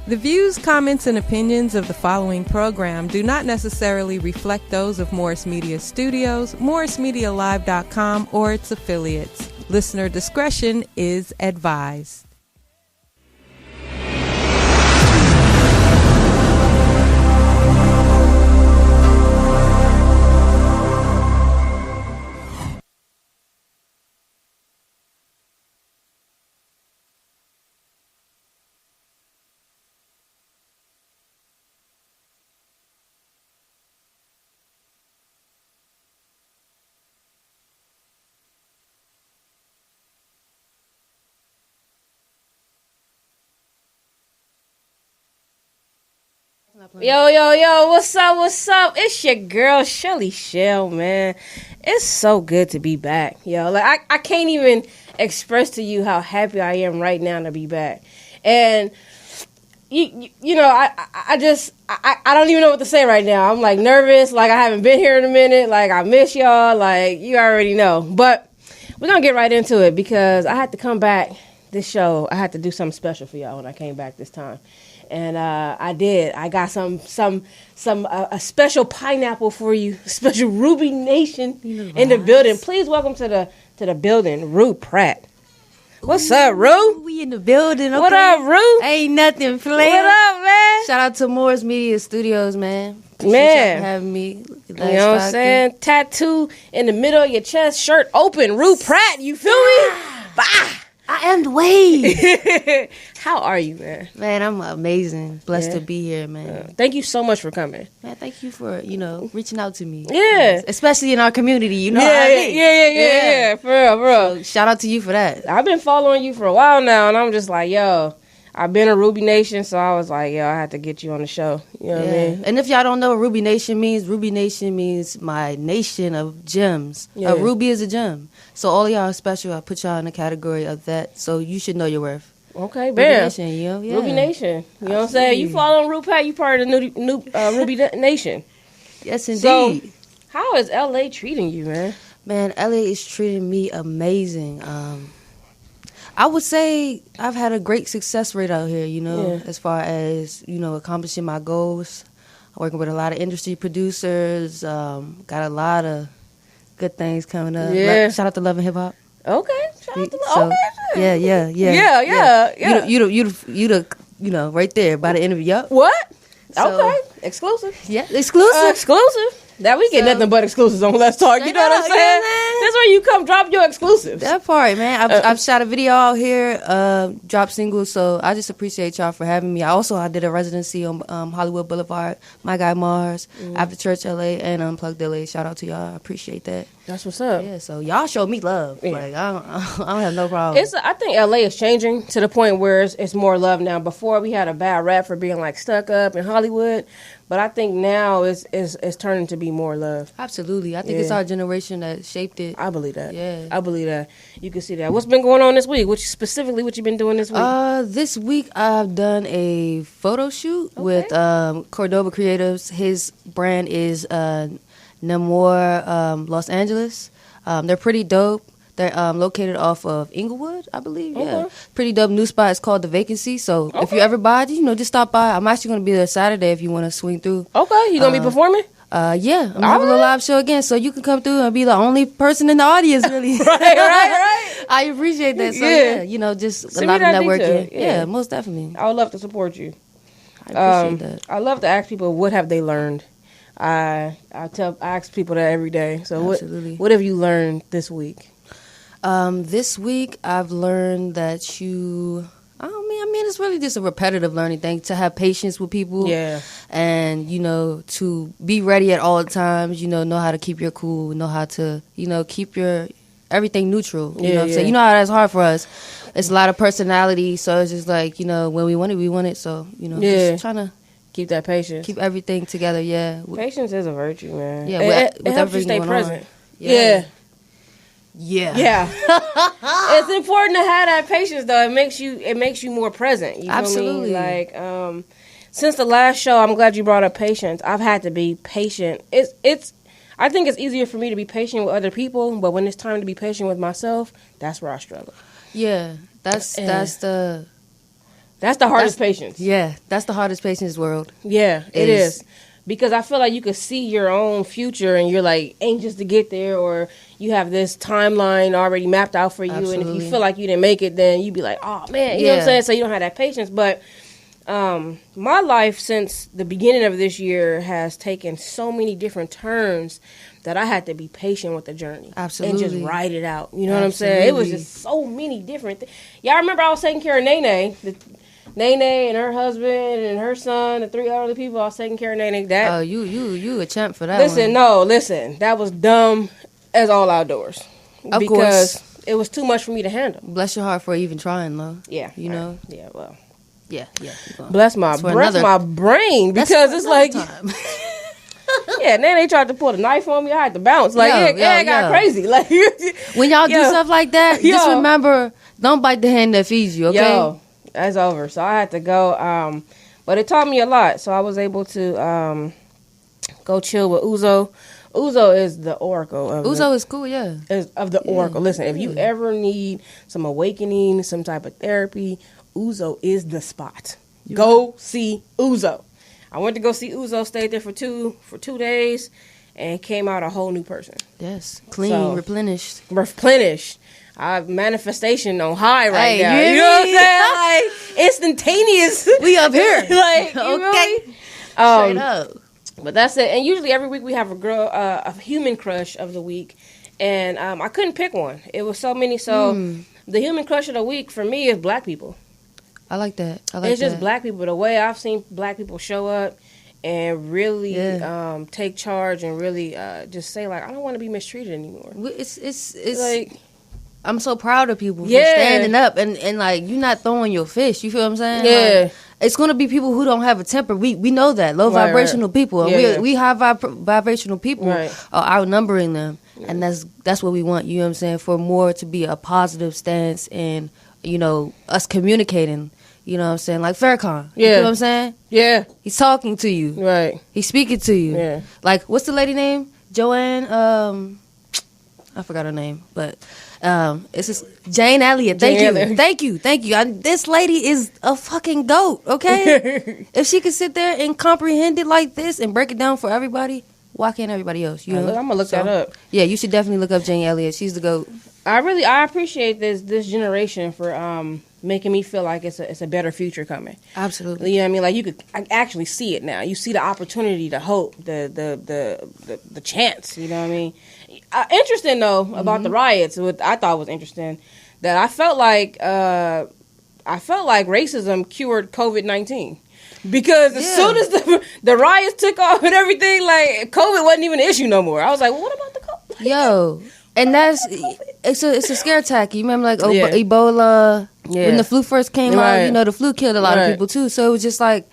The views, comments, and opinions of the following program do not necessarily reflect those of Morris Media Studios, MorrisMediaLive.com, or its affiliates. Listener discretion is advised. Yo, what's up? It's your girl, Chelley Chelle, man. It's so good to be back, yo. Like, I can't even express to you how happy I am right now to be back. And, you know, I don't even know what to say right now. I'm, like, nervous, like, I haven't been here in a minute, like, I miss y'all, like, you already know. But we're gonna get right into it because I had to come back this show. I had to do something special for y'all when I came back this time. And I did. I got a special pineapple for you, special Ruby Nation in the building. Please welcome to the building, Ruepratt. What's up, Ru? We in the building. Okay? What up, Ru? Ain't nothing playing. What up, man? Shout out to Morris Media Studios, man. Man, for having me. You know what I'm saying? Tattoo in the middle of your chest, shirt open, Ruepratt. You feel me? Bah. I am the wave. How are you, man? Man, I'm amazing. Blessed to be here, man. Thank you so much for coming. Man, thank you for, reaching out to me. Yeah. Especially in our community, you know yeah, what I mean? Yeah. For real. So, shout out to you for that. I've been following you for a while now, and I'm just like, yo, I've been a Ruby Nation, so I was like, yo, I had to get you on the show. You know what I mean? And if y'all don't know what Ruby Nation means my nation of gems. Yeah. A ruby is a gem. So all of y'all are special. I put y'all in the category of that. So you should know your worth. Okay, Ruby bam. Nation, yeah. Ruby Nation. You know what I'm saying? You following Ruepratt, you part of the new Ruby Nation. Yes, indeed. So, how is LA treating you, man? Man, LA is treating me amazing. I would say I've had a great success rate out here, as far as, accomplishing my goals. I'm working with a lot of industry producers, got a lot of good things coming up. Yeah. Shout out to Love and Hip Hop. Okay. Shout out to So, okay. Yeah. You right there by the interview. Yup. What? So, okay. Exclusive. Yeah, exclusive. Exclusive. Now we get nothing but exclusives on LesTalk. You know what I'm saying? That's where you come drop your exclusives. That part, man. I've shot a video out here, dropped singles, so I just appreciate y'all for having me. I did a residency on Hollywood Boulevard, My Guy Mars, After Church LA, and Unplugged LA. Shout out to y'all. I appreciate that. That's what's up. Yeah, so y'all showed me love. Yeah. Like I don't have no problem. I think LA is changing to the point where it's more love now. Before we had a bad rap for being like stuck up in Hollywood. But I think now it's turning to be more love. Absolutely. I think it's our generation that shaped it. I believe that. Yeah. I believe that. You can see that. What's been going on this week? What you been doing this week? This week I've done a photo shoot with Cordoba Creatives. His brand is Namor Los Angeles. They're pretty dope. They're located off of Inglewood, I believe. Okay. Yeah, pretty dope new spot. It's called The Vacancy. So if you ever buy it, just stop by. I'm actually going to be there Saturday if you want to swing through. Okay, you going to be performing? Yeah, I'm having a live show again, so you can come through and be the only person in the audience, really. right. I appreciate that. So just a lot of networking. Yeah, most definitely. I would love to support you. I appreciate that. I love to ask people what have they learned. I ask people that every day. So what have you learned this week? This week I've learned that it's really just a repetitive learning thing, to have patience with people. Yeah. And, to be ready at all times, know how to keep your cool, know how to, keep your everything neutral. You know what I'm saying? You know how that's hard for us. It's a lot of personality, so it's just like, when we want it, we want it. So, just trying to keep that patience. Keep everything together, yeah. Patience is a virtue, man. Yeah, it helps you stay present. Yeah. It's important to have that patience, though. It makes you more present. You feel Absolutely. me? Like, since the last show, I'm glad you brought up patience. I've had to be patient. I think it's easier for me to be patient with other people, but when it's time to be patient with myself, that's where I struggle. Yeah, that's the That's the hardest patience. Yeah, that's the hardest patience world. Yeah, it is. Because I feel like you could see your own future and you're like anxious to get there, or you have this timeline already mapped out for you. Absolutely. And if you feel like you didn't make it, then you'd be like, oh man, you know what I'm saying? So you don't have that patience. But my life since the beginning of this year has taken so many different turns that I had to be patient with the journey. Absolutely. And just ride it out. You know what I'm saying? It was just so many different things. Y'all remember I was taking care of Nene, Nene and her husband and her son and 3 other people. I was taking care of Nene. That you a champ for that. Listen, that was dumb as all outdoors. Of course, it was too much for me to handle. Bless your heart for even trying, though. Yeah, you know. Yeah, well. Yeah. Bless my brain, because it's like. Yeah, and then they tried to pull the knife on me. I had to bounce. Like, it got crazy. Like, when y'all do stuff like that, just remember, don't bite the hand that feeds you. Okay. Yo, that's over. So I had to go. But it taught me a lot. So I was able to go chill with Uzo. Uzo is the oracle. Uzo is cool, yeah. Of the oracle. Listen, if you ever need some awakening, some type of therapy, Uzo is the spot. Go see Uzo. I went to go see Uzo, stayed there for two days, and came out a whole new person. Yes, clean, replenished. Manifestation on high right now. You know what I'm saying? Like, instantaneous. We up here. Like, okay. Straight up. But that's it. And usually every week we have a human crush of the week. And I couldn't pick one. It was so many. So the human crush of the week for me is black people. I like that. It's just black people. The way I've seen black people show up and really take charge and really just say, like, I don't want to be mistreated anymore. It's like, I'm so proud of people for standing up and like, you're not throwing your fish. You feel what I'm saying? Yeah. Like, it's going to be people who don't have a temper. We know that. Low vibrational people. We high vibrational people are outnumbering them. Yeah. And that's what we want, you know what I'm saying, for more to be a positive stance and, you know, us communicating. You know what I'm saying? Like Farrakhan. You know what I'm saying? Yeah. He's talking to you. Right. He's speaking to you. Yeah. Like, what's the lady name? Joanne, I forgot her name, but it's just Jane Elliott. Thank you. This lady is a fucking goat, okay? If she could sit there and comprehend it like this and break it down for everybody, why can't everybody else? You know? I'm going to look that up. Yeah, you should definitely look up Jane Elliott. She's the goat. I appreciate this generation for making me feel like it's a better future coming. Absolutely. You know what I mean? Like, you could actually see it now. You see the opportunity, the hope, the chance. You know what I mean? Interesting though about the riots. What I thought was interesting, that I felt like racism cured COVID-19. Because as soon as the riots took off and everything, like, COVID wasn't even an issue no more. I was like, well, what about the COVID? Yo. And it's a scare tactic. You remember, like, Ebola, when the flu first came out, you know, the flu killed a lot of people too. So it was just like,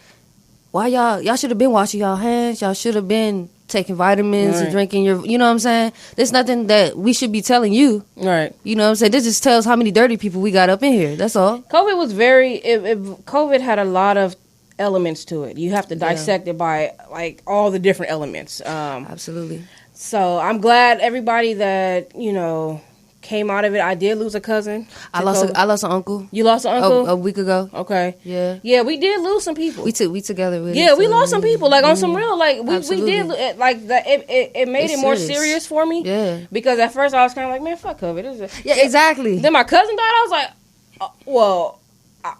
why y'all should have been washing y'all hands. Y'all should have been taking vitamins and drinking your, you know what I'm saying? There's nothing that we should be telling you. Right. You know what I'm saying? This just tells how many dirty people we got up in here. That's all. COVID was COVID had a lot of elements to it. You have to dissect it by, like, all the different elements. Absolutely. So I'm glad everybody that, you know, came out of it. I did lose a cousin. I lost an uncle. You lost an uncle? A week ago. Okay. Yeah, we did lose some people. We together with we lost some people, like, on some real, like, we did, like, it made it more serious for me. Yeah. Because at first I was kind of like, man, fuck COVID. Yeah, exactly. Then my cousin died. I was like, well,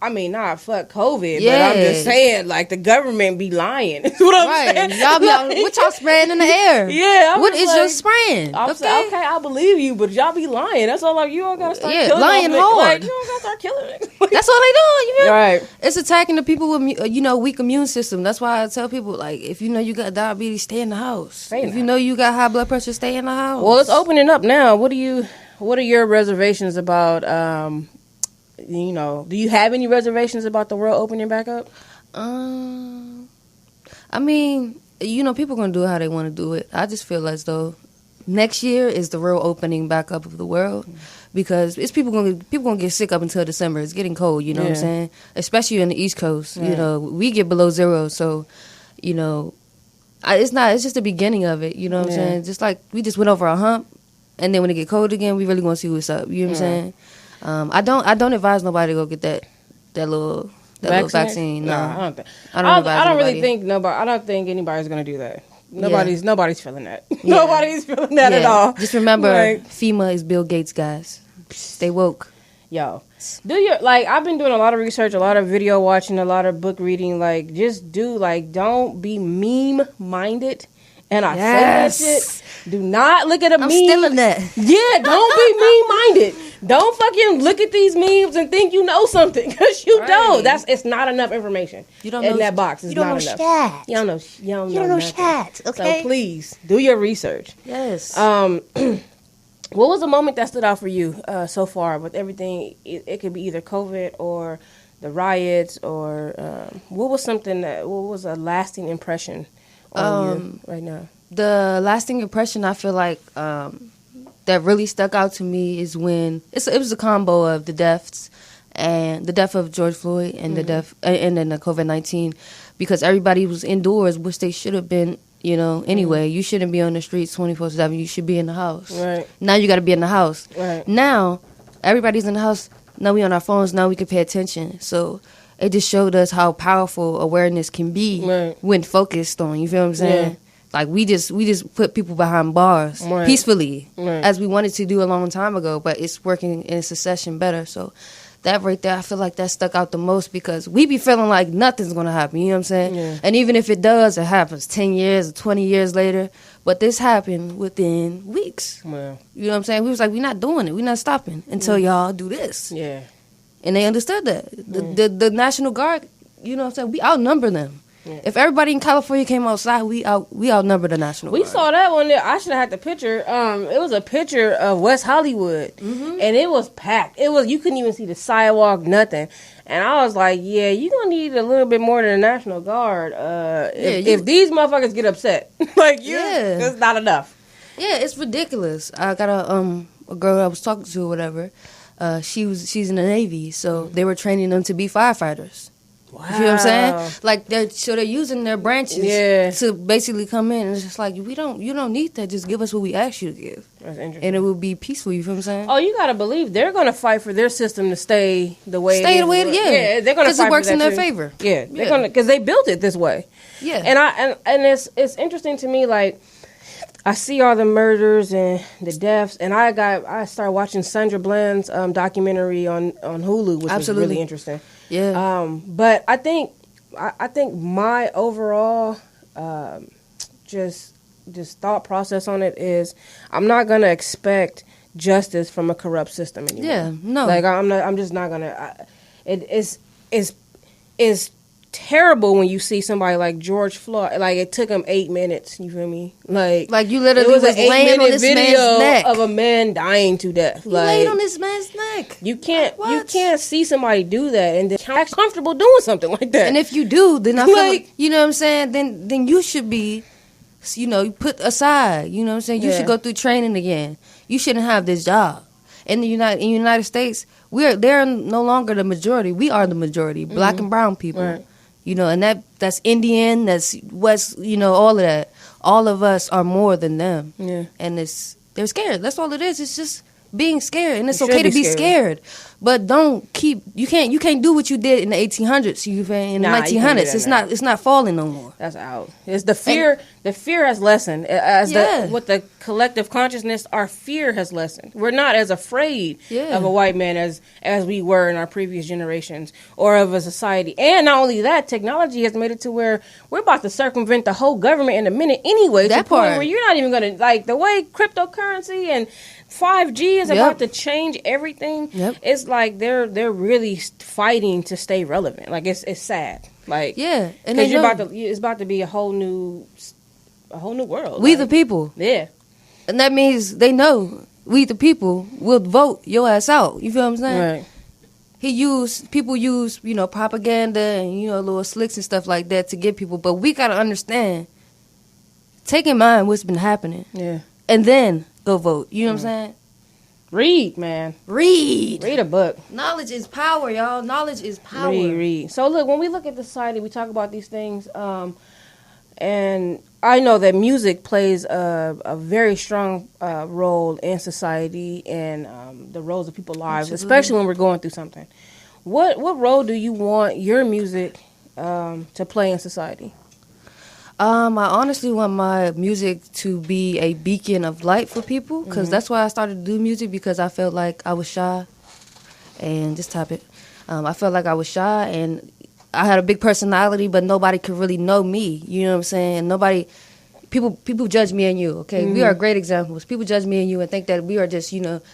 I mean, fuck COVID, but I'm just saying, like, the government be lying. That's what I'm saying. Y'all be what y'all spraying in the air? Yeah. What is your spraying? I'm saying, okay, I believe you, but y'all be lying. That's all. Like, you don't gotta start killing lying hard. Like, you don't gotta start killing it. That's all they doing. You know? Right. It's attacking the people with, you know, weak immune system. That's why I tell people, like, if you know you got diabetes, stay in the house. If you know you got high blood pressure, stay in the house. Well, it's opening up now. What are your reservations about? You know, do you have any reservations about the world opening back up? I mean, you know, people gonna do it how they want to do it. I just feel as though next year is the real opening back up of the world, because it's people gonna get sick up until December. It's getting cold, you know what I'm saying? Especially in the East Coast, you know, we get below zero, so you know, it's just the beginning of it. You know what I'm saying? Just like we just went over a hump, and then when it get cold again, we really gonna see what's up. You know what I'm saying? I don't advise nobody to go get that That little vaccine. No, I don't think. I don't really think nobody. I don't think anybody's gonna do that. Nobody's feeling that. Yeah. Nobody's feeling that at all. Just remember, FEMA is Bill Gates, guys. Stay woke. Yo, I've been doing a lot of research, a lot of video watching, a lot of book reading. Like, just don't be meme minded. And I say that shit. Do not look at a meme. I'm still in that. Yeah, don't be meme-minded. Don't fucking look at these memes and think you know something, because you don't. It's not enough information. You don't know in that box. It's not enough. Shat. You don't know shat. Okay. So please do your research. Yes. What was a moment that stood out for you so far with everything? It could be either COVID or the riots, or what was a lasting impression on you right now? The lasting impression I feel like that really stuck out to me is when it was a combo of the deaths and the death of George Floyd and the death and then the COVID-19, because everybody was indoors, which they should have been. Anyway, you shouldn't be on the streets 24/7. You should be in the house. Right. Now you got to be in the house. Right. Now everybody's in the house. Now we on our phones. Now we can pay attention. So it just showed us how powerful awareness can be when focused on. You feel what I'm saying? Yeah. Like we just put people behind bars peacefully, as we wanted to do a long time ago. But it's working in succession better. So that right there, I feel like that stuck out the most, because we be feeling like nothing's going to happen, you know what I'm saying? Yeah. And even if it does, it happens 10 years or 20 years later. But this happened within weeks. Yeah. You know what I'm saying? We was like, we're not doing it. We're not stopping until y'all do this. Yeah. And they understood that. The National Guard, you know what I'm saying? We outnumber them. Yeah. If everybody in California came outside, we outnumber the National Guard. We saw that one there. I should have had the picture. It was a picture of West Hollywood, and it was packed. You couldn't even see the sidewalk, nothing. And I was like, yeah, you're going to need a little bit more than the National Guard if these motherfuckers get upset. It's not enough. Yeah, it's ridiculous. I got a girl I was talking to or whatever. She's in the Navy, so they were training them to be firefighters. Wow. You feel what I'm saying? Like they're using their branches to basically come in, and it's just like you don't need that. Just give us what we asked you to give. That's interesting. And it will be peaceful. You feel what I'm saying? Oh, you gotta believe they're gonna fight for their system to stay the way it is. Yeah, they're gonna fight because it works in their favor. Yeah, they're gonna, because they built it this way. Yeah, and it's interesting to me. Like, I see all the murders and the deaths, and I started watching Sandra Bland's documentary on Hulu, which was really interesting. Yeah. But I think my overall just thought process on it is I'm not gonna expect justice from a corrupt system anymore. Yeah. No. Like I'm just not gonna. It is terrible when you see somebody like George Floyd. Like, it took him 8 minutes. You feel me? Like you literally was laying on this man's neck of a man dying to death. You laid on this man's neck. You can't see somebody do that and then actually comfortable doing something like that. And if you do, then I feel like, you know what I'm saying. Then you should be, put aside. You know what I'm saying. You should go through training again. You shouldn't have this job. In the United States, they're no longer the majority. We are the majority, black and brown people. Right. And that's Indian, that's West, all of that. All of us are more than them. Yeah. And they're scared. That's all it is. It's just being scared. And it's okay to be scared. But you can't do what you did in the 1800s. In the 1900s. It's not falling no more. That's out. It's the fear. The fear has lessened. With the collective consciousness, our fear has lessened. We're not as afraid of a white man as we were in our previous generations, or of a society. And not only that, technology has made it to where we're about to circumvent the whole government in a minute anyway. That to the point where you're not even going to, like, the way cryptocurrency and 5G is about to change everything. Yep. It's like they're really fighting to stay relevant. Like, it's sad. Like, and it's about to be a whole new world. We the people. Yeah. And that means they know we the people will vote your ass out. You feel what I'm saying? Right. People use propaganda and little slicks and stuff like that to get people, but we gotta understand. Take in mind what's been happening. Yeah. And then go vote. You know what I'm saying? Read, man. Read a book. Knowledge is power, y'all. Knowledge is power. Read. So look, when we look at the society, we talk about these things, and I know that music plays a very strong role in society and the roles of people's lives, especially when we're going through something. What role do you want your music to play in society? I honestly want my music to be a beacon of light for people, because that's why I started to do music, because I felt like I was shy. And just tap it. I felt like I was shy, and I had a big personality, but nobody could really know me. You know what I'm saying? People judge me and you, okay? We are great examples. People judge me and you and think that we are just,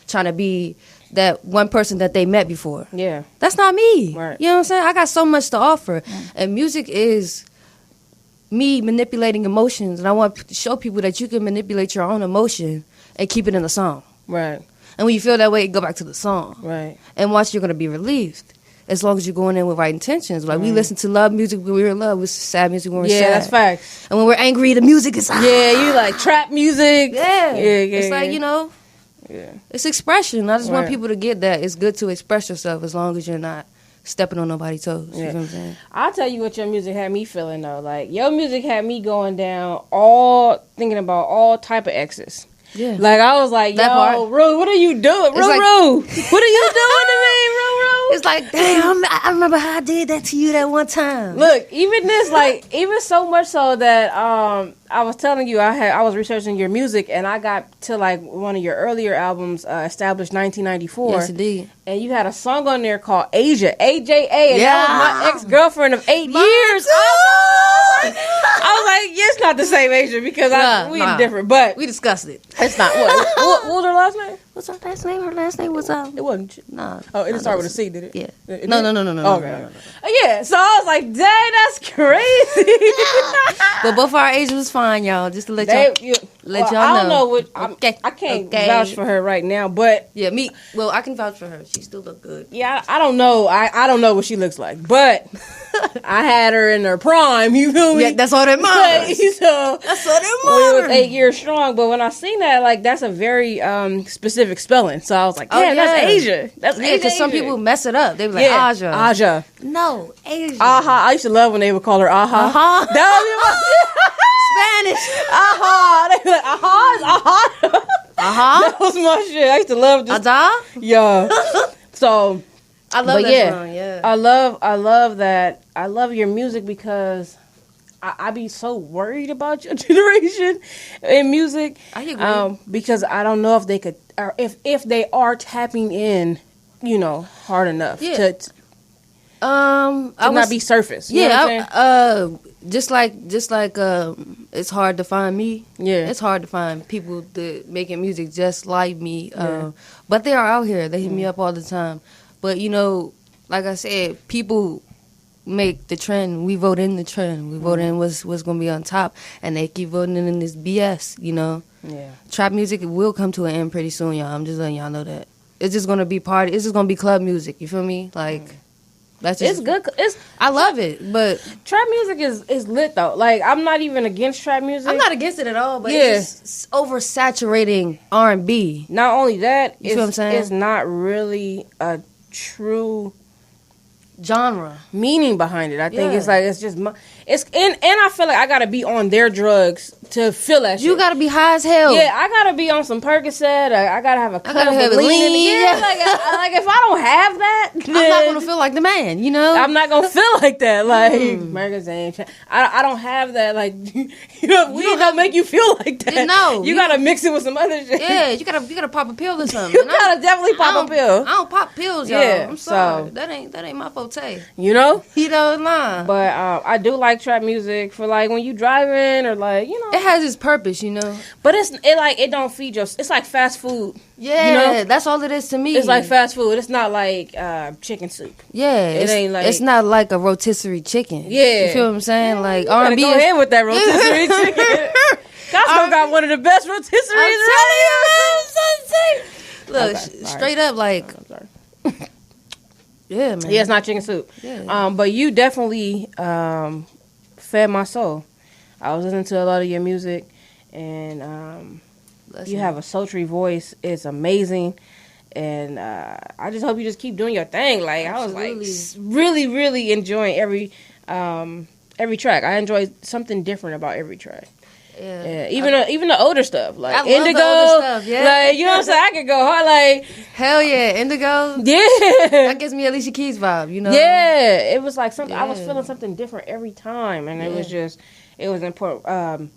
trying to be that one person that they met before. Yeah. That's not me. Right. You know what I'm saying? I got so much to offer. And music is me manipulating emotions, and I want to show people that you can manipulate your own emotion and keep it in the song. Right. And when you feel that way, go back to the song. Right. And watch, you're going to be relieved. As long as you're going in with right intentions. Like, we listen to love music when we're in love. We sad music when we're sad. Yeah, that's facts. And when we're angry, the music is Yeah, you like trap music. Yeah. It's yeah. like, Yeah. it's expression. I just want Right. people to get that. It's good to express yourself as long as you're not stepping on nobody's toes. You know what I'm saying? I'll tell you what your music had me feeling, though. Like, your music had me going down thinking about all type of exes. Yeah. Like, I was like, That yo, part. Rue, what are you doing? Rue, like- Rue, what are you doing to me, Rue? It's like, damn, I remember how I did that to you that one time. Look, even this, like, even so much so that I was telling you, I was researching your music, and I got to like one of your earlier albums, Established 1994. Yes, indeed. And you had a song on there called Asia, AJA, and that was my ex-girlfriend of 8 years. I was like, yeah, it's not the same Asia, because we different, but We discussed it. it's not. What was her last name? What's her last name? Her last name was It wasn't. Nah. Oh, it didn't start with a C, did it? Yeah. It No. did? Oh, Okay. Yeah, so I was like, dang, that's crazy. But both our ages was fine, y'all. Just to let y'all let y'all I don't know. know what. Okay. I can't Okay. vouch for her right now, but Yeah, me. Well, I can vouch for her. She still look good. yeah, I don't know. I don't know what she looks like, but I had her in her prime. You feel me? Yeah, that's all that matters. So That's all that we was matters. 8 years strong, but when I seen that, like, that's a very specific spelling. So I was like, Oh, damn, yeah. that's Asia. That's Yeah, Asia. because some people mess it up. They be like, yeah, Aja. Aja. No, Asia. Aha. I used to love when they would call her Aha. Aha. That Spanish. Aha. They be like, Aha is Aha. Aha. That was my shit. I used to love this. Ada. Yeah. So I love But that yeah, song. Yeah. I love that. I love your music because I be so worried about your generation in music. I agree. Because I don't know if they could, or if they are tapping in, hard enough Yeah. to I not be surface. You know what I'm saying? just like it's hard to find me. Yeah. It's hard to find people that making music just like me. Yeah. But they are out here. They hit me up all the time. But like I said, people make the trend. We vote in the trend. We vote in what's gonna be on top, and they keep voting in this BS. Yeah. Trap music will come to an end pretty soon, y'all. I'm just letting y'all know that. It's just gonna be party. It's just gonna be club music. You feel me? Like that's just, It's good. I love it, but Trap music is lit though. Like, I'm not even against trap music. I'm not against it at all. But Yeah. it's just oversaturating R&B. Not only that, You feel what I'm saying? it's not really a true Genre. meaning behind it. I think Yeah. it's like and I feel like I gotta be on their drugs to feel that shit. You gotta be high as hell. Yeah, I gotta be on some Percocet. I gotta have a cup gotta have of it lean. In lean, it. yeah. Yeah, like if I don't have that, I'm not gonna feel like the man, I'm not gonna feel like that. Like magazine, I don't have that. Like weed don't make you feel like that. No, you gotta mix it with some other shit. Yeah, you gotta pop a pill or something. You gotta definitely pop a pill. I don't pop pills, y'all. Yeah, I'm sorry. so- That ain't my forte. Nah. But I do like trap music for like when you driving or like It has its purpose, But it don't feed your. It's like fast food. Yeah, that's all it is to me. It's like fast food. It's not like chicken soup. Yeah, ain't like- it's not like a rotisserie chicken. Yeah. You feel what I'm saying? Like You gotta R&B go is ahead with that rotisserie chicken. Costco got one of the best rotisseries. I'm telling you, look, Okay, straight up, like, I'm sorry. yeah, man. Yeah, it's not chicken soup. Yeah. But you definitely fed my soul. I was listening to a lot of your music, and you have a sultry voice. It's amazing. And I just hope you just keep doing your thing. Like, Absolutely. I was like really, really enjoying every track. I enjoy something different about every track. Yeah. Even the older stuff, like I love Indigo. the older stuff, yeah. Like, you know what I'm saying? I could go hard, like, Hell yeah, Indigo. yeah. That gives me Alicia Keys vibe, you know? Yeah. It was like something, I was Yeah. feeling something different every time. And it was important.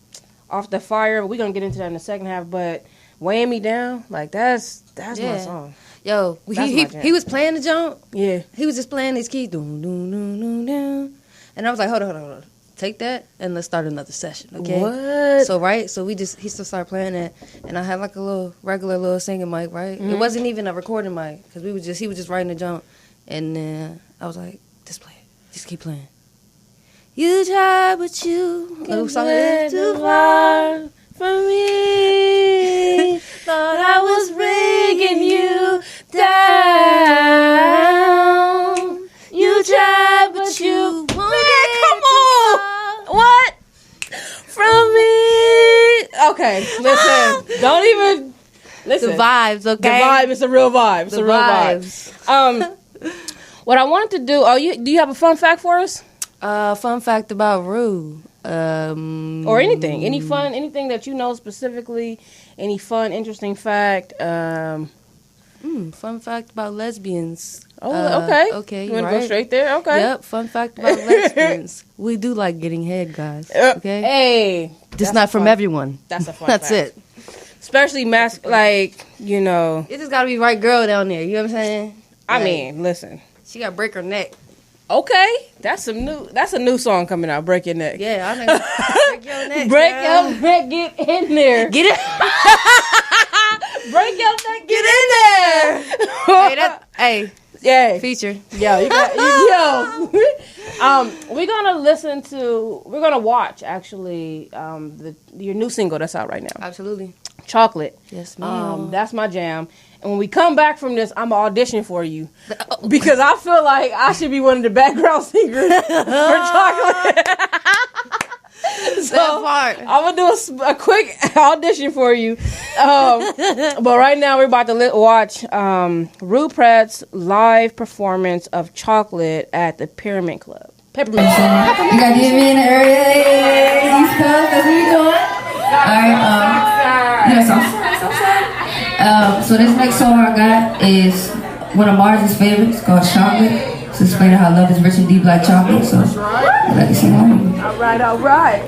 Off the Fire, we're going to get into that in the second half, but Weighing Me Down, like, that's my song. Yo, That's my jam. he was playing the jump. Yeah. He was just playing his keys. Doom, doom, doom, doom, doom. And I was like, hold on. Take that and let's start another session, okay? What? So he still started playing that, and I had like a regular little singing mic, right? Mm-hmm. It wasn't even a recording mic because he was just writing the jump, and then I was like, just play it, just keep playing. You try, but you little song is too far from me. Thought I was bringing you down. You try, but you Come on. What? From me. Okay, listen. Don't even listen. The vibes, okay? The vibe is a real vibe. It's a real vibe. What I wanted to do. Do you have a fun fact for us? Fun fact about Rue. Or anything. Anything that you know specifically. Any fun, interesting fact. Fun fact about lesbians. Oh, okay. Okay, You want to right. go straight there? Okay. Yep, fun fact about lesbians. We do like getting head, guys. Okay? Hey. Just not from everyone. That's a fun That's fact. it. Especially like, you know. It just gotta be right girl down there. You know what I'm saying? I Like, mean, listen. she gotta break her neck. Okay. That's a new song coming out, Break Your Neck. Yeah, I know. Break your neck. Break girl. your neck, get in there. Get it. Break your neck, get in there. Hey, Yeah. feature. Yo, you got yo. We're gonna watch actually your new single that's out right now. Absolutely. Chocolate. Yes, ma'am. That's my jam. And when we come back from this, I'm gonna audition for you because I feel like I should be one of the background singers for Chocolate. So that part. I'm gonna do a quick audition for you. But right now we're about to watch Ruepratt's live performance of Chocolate at the Peppermint Club. You got DMV in the area, East Coast, that's what we doing. Alright, Southside. So this next song I got is one of Mars's favorites called Chocolate. It's explaining how love is rich and deep like chocolate, so I'd like to sing along. All right.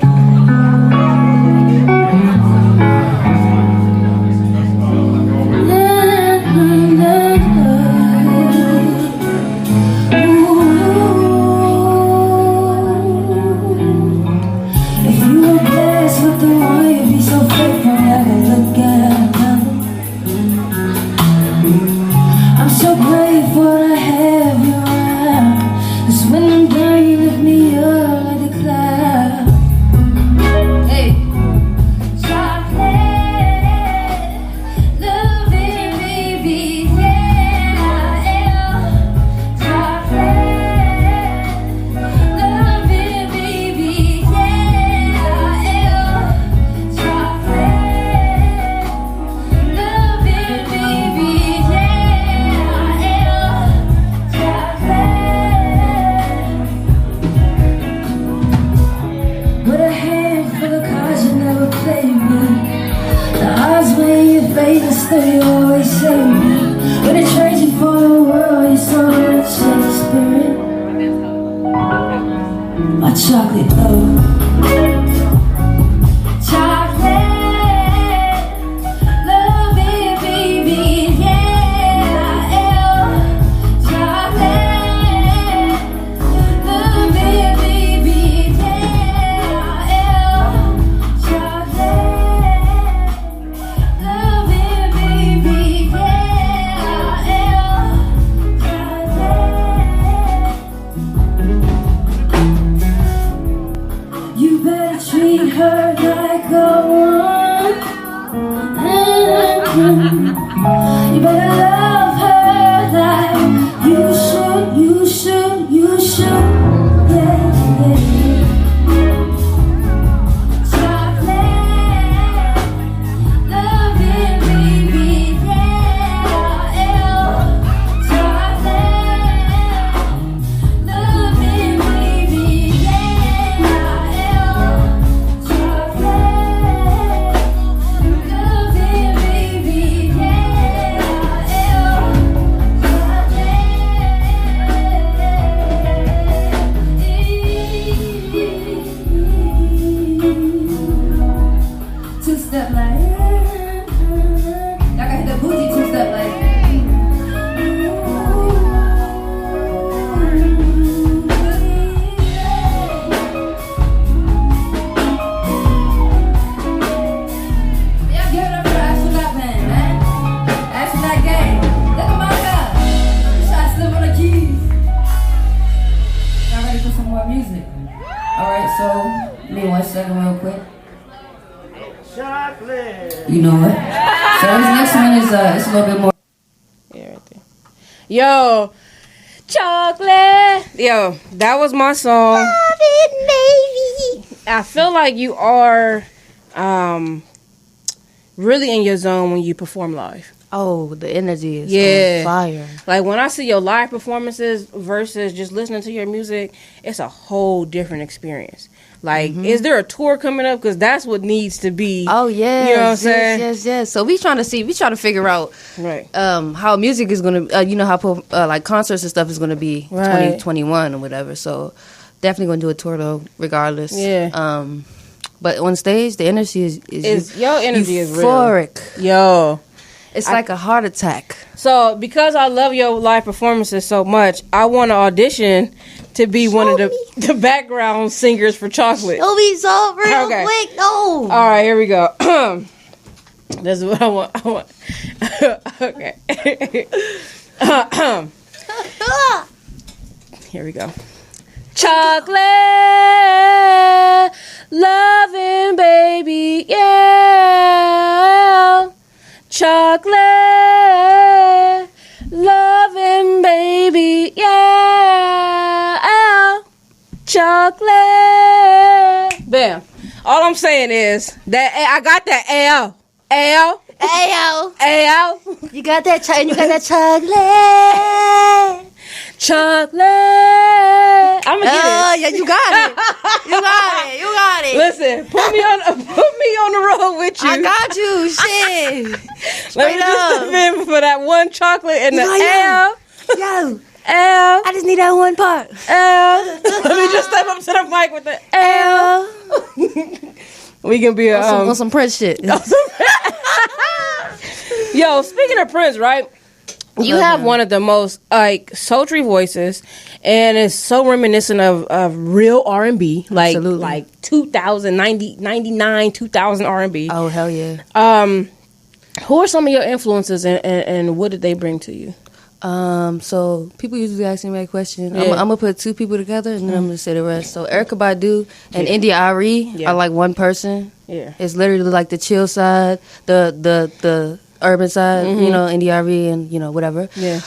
Chocolate, love it, baby, yeah, chocolate, love it, baby, yeah, chocolate, love it, baby, yeah, you better treat her like a woman. You better love her like you should, you should, you should. Yeah, yeah. Chocolate, love it, baby, yeah. Chocolate, love it, baby, yeah. Chocolate. You know what? So this next one is it's a little bit more. Yeah, right there. Yo, chocolate. Yo, that was my song. Love it, baby. I feel like you are really in your zone when you perform live. Oh, the energy is on fire. Like when I see your live performances versus just listening to your music, it's a whole different experience. Like, is there a tour coming up? Because that's what needs to be. Oh, yeah. You know what I'm saying? Yes. So we trying to figure out how music is going to, how like concerts and stuff is going to be 2021 or whatever. So definitely going to do a tour though, regardless. Yeah. But on stage, the energy is your energy euphoric. Is real. Yo. It's like a heart attack. So, because I love your live performances so much, I want to audition to be one of the background singers for Chocolate. It'll be so real quick. No. All right, here we go. This is what I want. Okay. Here we go. Chocolate, loving baby, yeah. Chocolate, loving baby, yeah. Chocolate. Bam. All I'm saying is that I got that L. You got that chocolate. Chocolate. I'm gonna get it. Yeah, you got it. You got it. Listen, put me on the road with you. I got you. Shit. Let me just step in for that one chocolate and the L. Yo. L. I just need that one part. L. Let me just step up to the mic with the L. We can be on some Prince shit. Yo, speaking of Prince, right? You have one of the most like sultry voices, and it's so reminiscent of real R&B, like Absolutely. like 99, 2000 R&B. Oh hell yeah! Who are some of your influences, and what did they bring to you? So people usually ask me that question. I'm gonna put two people together, and then I'm gonna say the rest. So Erykah Badu and India Arie are like one person. Yeah, it's literally like the chill side, the urban side, India Arie and whatever. Yeah.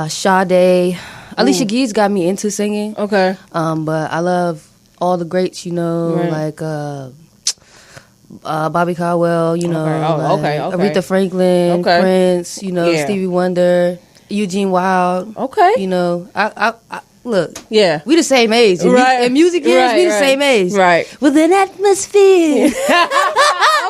Sade, Alicia Keys got me into singing. Okay. But I love all the greats, like Bobby Caldwell, Aretha Franklin, Prince, Stevie Wonder, Eugene Wilde. Okay. I look. Yeah. We the same age. In music years, we the same age. Right. With an atmosphere.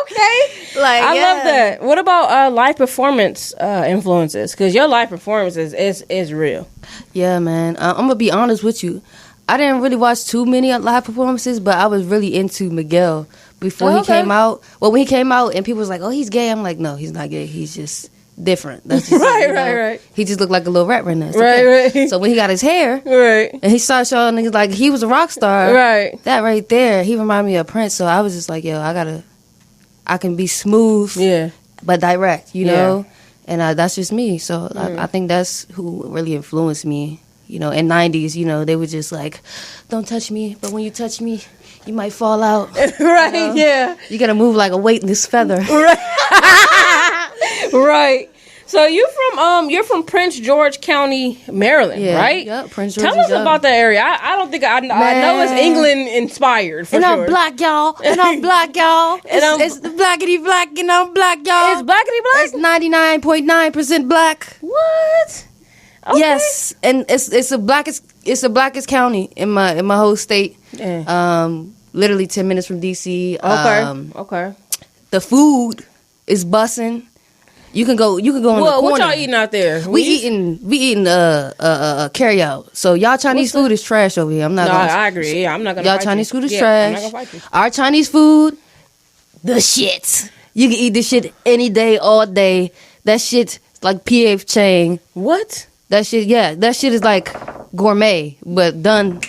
Okay. Like I love that. What about live performance influences? Because your live performances is real. Yeah, man. I'm gonna be honest with you. I didn't really watch too many live performances, but I was really into Miguel before he came out. Well, when he came out and people was like, "Oh, he's gay," I'm like, "No, he's not gay. He's just different." That's just right. He just looked like a little rapper in that. Right. So when he got his hair, and he started showing niggas like he was a rock star, right? That right there, he reminded me of Prince. So I was just like, yo, I can be smooth, but direct, you know, and that's just me. So I think that's who really influenced me. In 90s, they were just like, don't touch me, but when you touch me, you might fall out. Right, yeah. You gotta move like a weightless feather. Right. Right. So you're from Prince George County, Maryland, right? Yep, Prince George. Tell us about that area. I don't think I know it's England inspired for and sure. I'm black, y'all. And I'm black, y'all. It's blackity black, and I'm black, y'all. It's blackity black. It's 99.9% black. What? Okay. Yes, and it's the blackest county in my whole state. Yeah. Literally 10 minutes from DC. Okay. The food is bussin'. You can go in the corner. What y'all eating out there? We eating carry out. So y'all Chinese food is trash over here. I agree. Yeah, I'm not gonna. Y'all Chinese food is trash. I'm not gonna fight you. Our Chinese food, the shit. You can eat this shit any day, all day. That shit like P.F. Chang. What? That shit, yeah. That shit is like gourmet, but done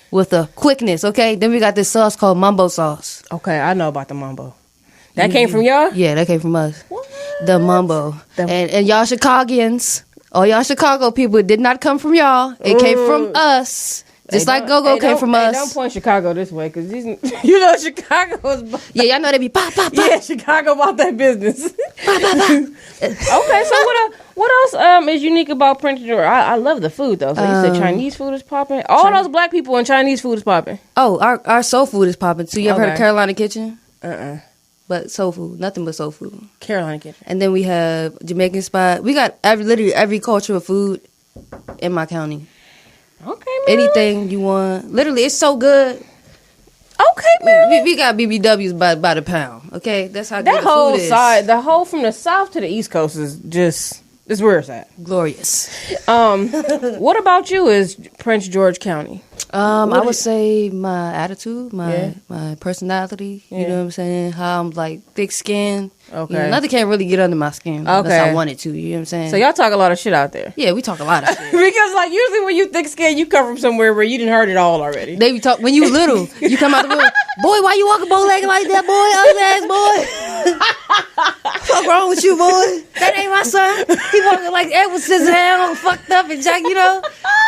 with a quickness. Okay. Then we got this sauce called mumbo sauce. Okay, I know about the mumbo. That came from y'all? Yeah, that came from us. What? The mumbo. And y'all Chicagoans, all y'all Chicago people, it did not come from y'all. It came from us. Just like Go-Go came from us. Don't point Chicago this way, because you know Chicago is... Yeah, y'all know they be pop, pop, pop. Yeah, Chicago about that business. Pop, pop, pop. Okay, so what else is unique about Prince George? I love the food, though. So you said Chinese food is popping? All those black people and Chinese food is popping. Oh, our soul food is popping, too. You ever heard of Carolina Kitchen? But soul food. Nothing but soul food. Carolina Kitchen. And then we have Jamaican spot. We got literally every culture of food in my county. Okay, man. Anything you want. Literally, it's so good. Okay, man. We got BBWs by the pound. Okay, that's how good that the whole food is. side, the whole from the south to the east coast is just where it's at. Glorious. What about you? Is Prince George County? I would say my attitude, my personality. You know what I'm saying? How I'm like thick skin. Okay. You know, nothing can really get under my skin unless I wanted to. You know what I'm saying? So y'all talk a lot of shit out there. Yeah, we talk a lot of shit. Because like usually when you thick skin, you come from somewhere where you didn't heard it all already. They be talk when you little. You come out the room, boy. Why you walking bow-legged like that, boy? Ugly ass boy. Fuck wrong with you, boy? That ain't my son. He walking like Edward Scissorhands, fucked up and jack. You know,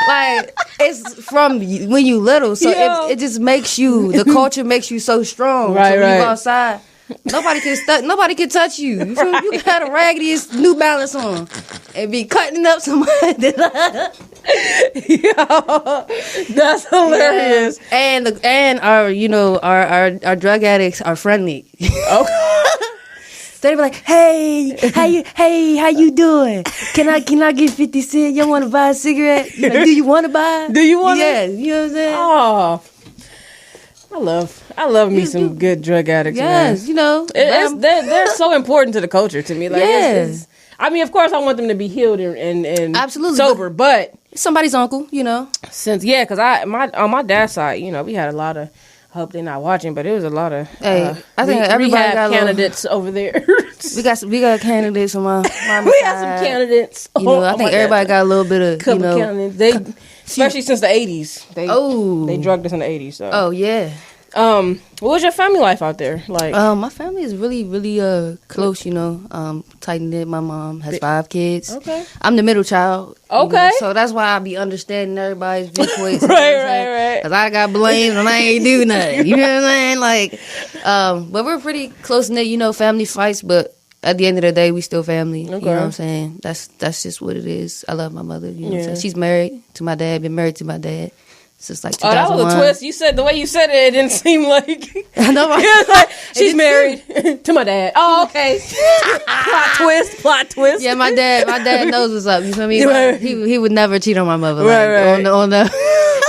like it's from when you little, so it just makes you. The culture makes you so strong. Right, so when right. you go outside. Nobody can touch you. You feel me? You got a raggediest New Balance on and be cutting up somebody. Yo, that's hilarious. Yeah. And our drug addicts are friendly. Okay. So they be like, hey, how you doing? Can I get 50 cents? You want to buy a cigarette? You like, do you want to buy? Do you want to? Yeah, you know what I'm saying? Oh. I love me some good drug addicts. Yes, man. you know. They're so important to the culture to me. Like, yes. I mean, of course, I want them to be healed and absolutely sober, but somebody's uncle, you know. Because on my dad's side, you know, we had a lot of. I hope they're not watching, but it was a lot of I think everybody rehab got candidates over there. we got candidates on my we got some candidates. You know, I think everybody got a little bit of couple candidates. Especially since the 80s. They drugged us in the 80s. So. Oh yeah. What was your family life out there like? My family is really, really close, you know. Tight knit. My mom has 5 kids. Okay. I'm the middle child. Okay. You know, so that's why I be understanding everybody's viewpoints. right. Because I got blamed and I ain't do nothing. You know what I'm saying? Like, but we're pretty close knit, you know, family fights, but at the end of the day, we still family. Okay. You know what I'm saying? That's just what it is. I love my mother. You know what I'm saying? She's married to my dad, been married to my dad. Since like 2001. Oh, that was a twist. You said the way you said it didn't seem like. I know. Like, she's married to my dad. Oh, okay. Plot twist. Yeah, my dad knows what's up. You feel me? Right. He would never cheat on my mother. Right. On the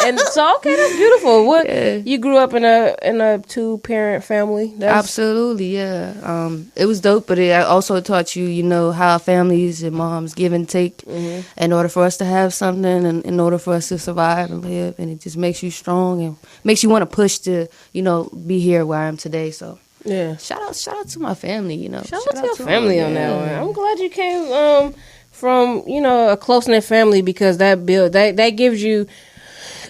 And so okay, that's beautiful. What you grew up in a 2-parent family? Absolutely, yeah. It was dope, but it also taught you, you know, how families and moms give and take in order for us to have something and in order for us to survive and live, and it just makes you strong and makes you want to push to, you know, be here where I am today. So yeah, shout out to my family, you know. Shout out to your family on that one. I'm glad you came from, you know, a close knit family, because that gives you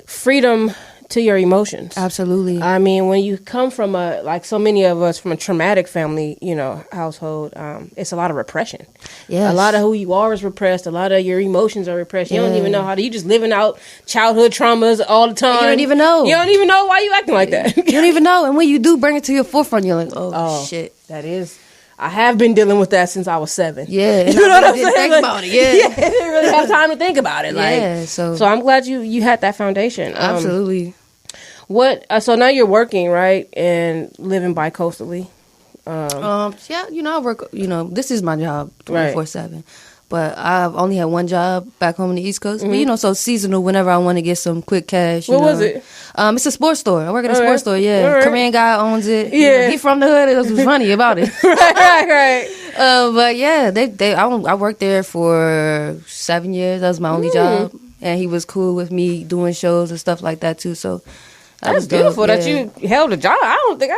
freedom to your emotions. Absolutely. I mean, when you come from like so many of us from a traumatic family, you know, household, it's a lot of repression. Yeah. A lot of who you are is repressed. A lot of your emotions are repressed. You don't even know how to. You just living out childhood traumas all the time. You don't even know. You don't even know why you acting like that. You don't even know. And when you do bring it to your forefront, you're like, oh shit. That is. I have been dealing with that since I was 7. Yeah, and you know what I'm didn't saying? Think about it. Yeah, I didn't really have time to think about it. Like, yeah, so I'm glad you had that foundation. Absolutely. What? So now you're working, right, and living bi-coastally. Yeah, you know, I work. You know, this is my job 24/7. But I've only had one job back home on the East Coast. But, you know, so seasonal whenever I want to get some quick cash. What was it? It's a sports store. I work at a sports store, yeah. Right. Korean guy owns it. Yeah. You know, he from the hood. That's what's funny about it. right. But, yeah, I worked there for 7 years. That was my only job. And he was cool with me doing shows and stuff like that, too. So that's beautiful that you held a job. I don't think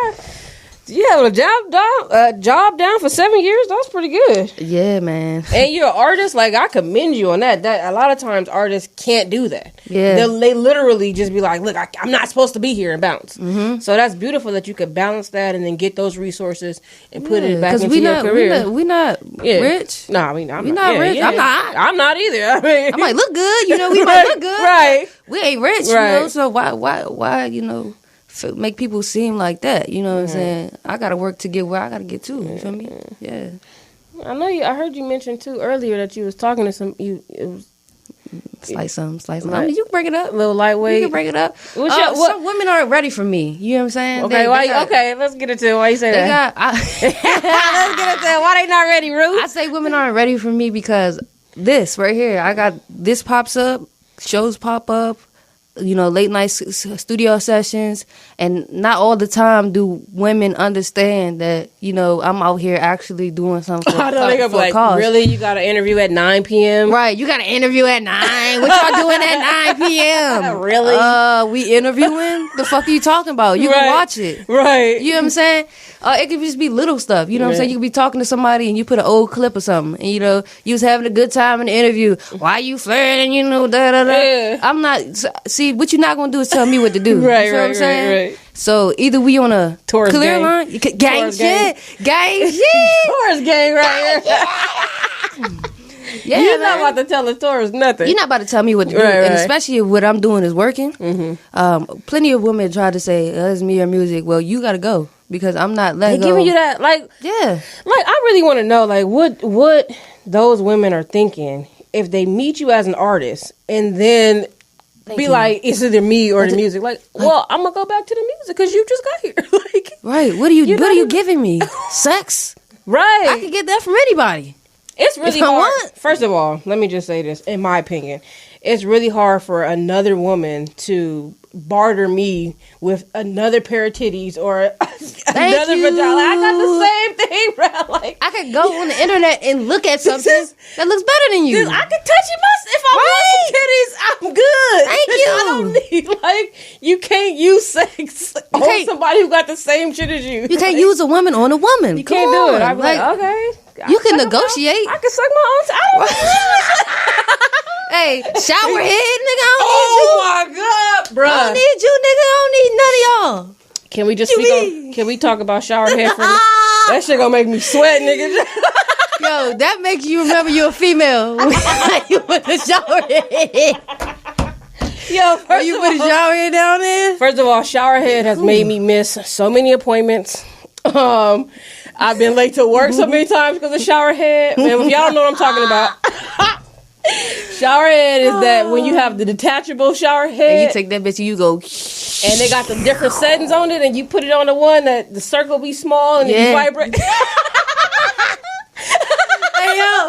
You have a job down for 7 years. That's pretty good. Yeah, man. And you're an artist. Like, I commend you on that. That a lot of times artists can't do that. Yeah. They literally just be like, look, I'm not supposed to be here and bounce. Mm-hmm. So that's beautiful that you could balance that and then get those resources and put it back into your career. We not rich. No, I mean, I'm we not rich. Yeah. I'm not either. I mean, I might look good. You know, we might look good. Right. We ain't rich, you know. So why, you know, make people seem like that? You know what I'm saying? I gotta work to get where I gotta get to. You feel me? Yeah. I know you. I heard you mention too earlier that you was talking to some. It was slice some. Right. I mean, you can bring it up. A little lightweight. You can bring it up. Some women aren't ready for me. You know what I'm saying? Okay, okay, let's get into it. Why you say that? Let's get into it. Why they not ready, Ruth? I say women aren't ready for me because this right here, I got this pops up, shows pop up, you know, late night studio sessions, and not all the time do women understand that, you know, I'm out here actually doing something for a cause. Really? You got an interview at 9 p.m.? Right, you got an interview at 9. What y'all doing at 9 p.m.? Really? We interviewing? The fuck are you talking about? You can watch it. Right. You know what I'm saying? It could just be little stuff. You know what I'm saying? You could be talking to somebody and you put an old clip or something. And, you know, you was having a good time in the interview. Why you flirting? You know, da-da-da. Yeah. I'm not... See, what you're not going to do is tell me what to do. Right, you know what I'm saying? Right. So, either we on a Taurus clear gang. line... Gang Taurus shit. Gang shit. Taurus gang right here. Yeah, You're not about to tell a Taurus nothing. You're not about to tell me what to do. Right. And especially if what I'm doing is working. Mm-hmm. Plenty of women try to say, it's me or music. Well, you got to go. Because I'm not letting They're go. giving you that, like... Yeah. Like, I really want to know, like, what those women are thinking if they meet you as an artist and then like, it's either me or the music. Like, well, I'm going to go back to the music because you just got here. Like, right. What are you giving me? Sex? Right. I can get that from anybody. It's really hard. First of all, let me just say this, in my opinion. It's really hard for another woman to barter me with another pair of titties or another vagina. I got the same thing, bro. Like, I could go on the internet and look at something that looks better than you. I can touch you if I want some titties. I'm good. Thank you. I don't need, like, you can't use sex on somebody who got the same shit as you. You can't use a woman on a woman. You can't do it. I'm like, okay. You can negotiate. I can suck my own. I don't Hey, shower head, nigga. Oh my god, bro! I don't need you, nigga. I don't need none of y'all. Can we just can we talk about shower head for me? That shit gonna make me sweat, nigga. Yo, that makes you remember you're a female. You put the shower head. Yo, first you put a shower head down there. First of all, shower head has made me miss so many appointments. I've been late to work so many times because of shower head. Man, if y'all don't know what I'm talking about. Shower head is that when you have the detachable shower head. And you take that bitch and you go. And they got the different settings on it and you put it on the one that the circle be small and it vibrate. Hey, yo.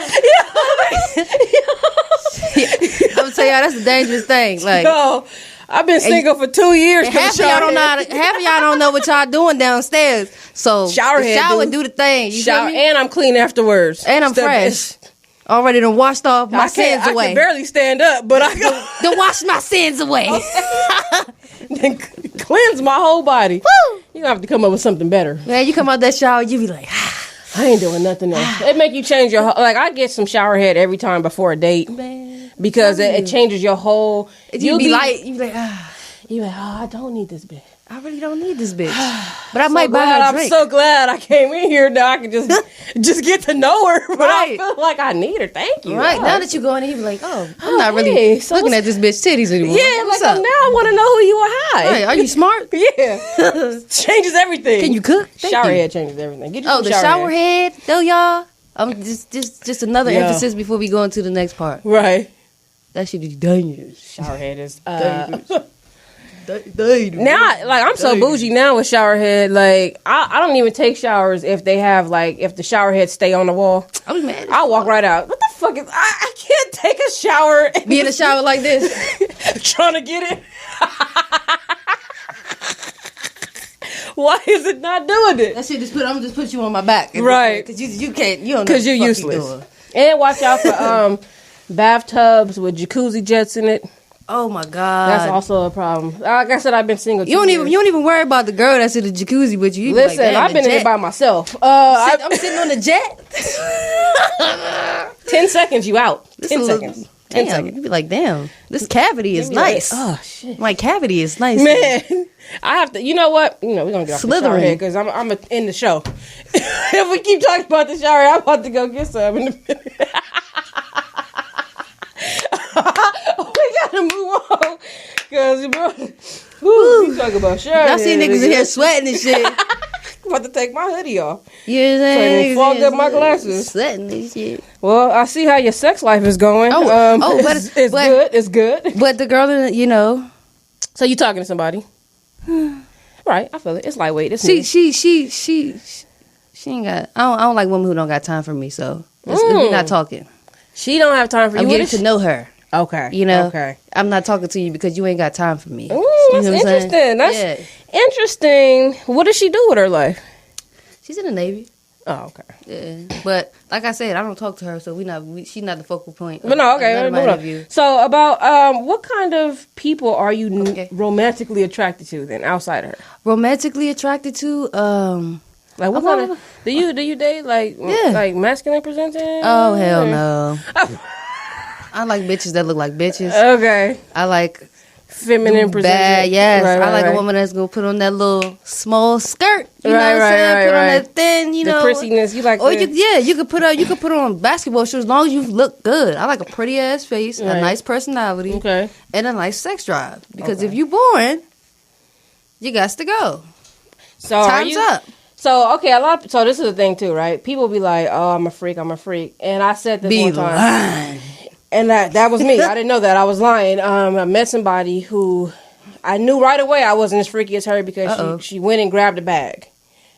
I'm gonna tell y'all that's a dangerous thing. Like, yo, I've been single for 2 years. Half of y'all don't know what y'all doing downstairs. So shower do the thing. You shower, and I'm clean afterwards. And I'm fresh. Already done washed off my sins away. I can barely stand up, but I done wash my sins away. Then cleanse my whole body. Woo! You gonna have to come up with something better. Man, you come out that shower, you be like, I ain't doing nothing else. It make you change your whole, like I get some shower head every time before a date. Man, because it changes your whole. You be like, you like, oh, I don't need this bitch. I really don't need this bitch. But I might buy her a drink. I'm so glad I came in here now. I can just get to know her. But I feel like I need her. Thank you. Right. Now that you go in there, you be like, oh, I'm not really looking at this bitch titties anymore. Yeah, what's up? Now I want to know who you are. Hi. Right. Are you smart? Yeah. Changes everything. Can you cook? Shower head changes everything. Get you the shower head, though, y'all. Just another emphasis before we go into the next part. Right. That should be dangerous. Shower head is dangerous. Now, like, I'm so bougie now with shower head. Like, I don't even take showers if they have, like, if the shower head stay on the wall. I'm mad. I'll walk right out. What the fuck is... I can't take a shower. Be in a shower like this. Trying to get it. Why is it not doing it? That shit I'm just put you on my back. Right. Because you can't... You don't know because you're useless. And watch out for bathtubs with jacuzzi jets in it. Oh my God. That's also a problem. Like I said, I've been single. You don't even worry about the girl that's in the jacuzzi with you. Listen, like, I've been in it by myself. I'm sitting on the jet. 10 seconds, you out. 10 seconds. 10 Damn, seconds. you be like, damn, this cavity is nice. Oh shit, my cavity is nice, man. I have to. You know what? You know we're gonna get off the shower here because I'm in the show. If we keep talking about the shower, I'm about to go get some in a minute. We gotta move on because bro, we talk about shower. Y'all see niggas in here sweating and shit. I'm about to take my hoodie off. You know what I'm saying? So fog up my glasses. Sweating and shit. Well, I see how your sex life is going. It's good. It's good. But the girl, you know. So you talking to somebody? Right, I feel it. It's lightweight. It's she ain't got. I don't like women who don't got time for me. So we're not talking. She don't have time for you. I'm getting to know her. Okay. You know. Okay. I'm not talking to you because you ain't got time for me. That's interesting. That's interesting. What does she do with her life? She's in the Navy. Oh, okay. Yeah, but like I said, I don't talk to her, so she's not the focal point. But no, okay. So about what kind of people are you romantically attracted to then outside of her? Romantically attracted to, like what kind of do you date like masculine presenting? Oh hell no. I like bitches that look like bitches. Okay. I like feminine presenting. Yes. Right, I like a woman that's gonna put on that little small skirt. You know what I'm saying? Put on that thin, the prissiness. You like? Or you could put on basketball shoes as long as you look good. I like a pretty ass face, a nice personality, and a nice sex drive. Because if you boring, you got to go. So time's up. So so this is the thing too, right? People be like, "Oh, I'm a freak," and I said this one time. Lying. And that was me. I didn't know that. I was lying. I met somebody who I knew right away I wasn't as freaky as her because she went and grabbed a bag.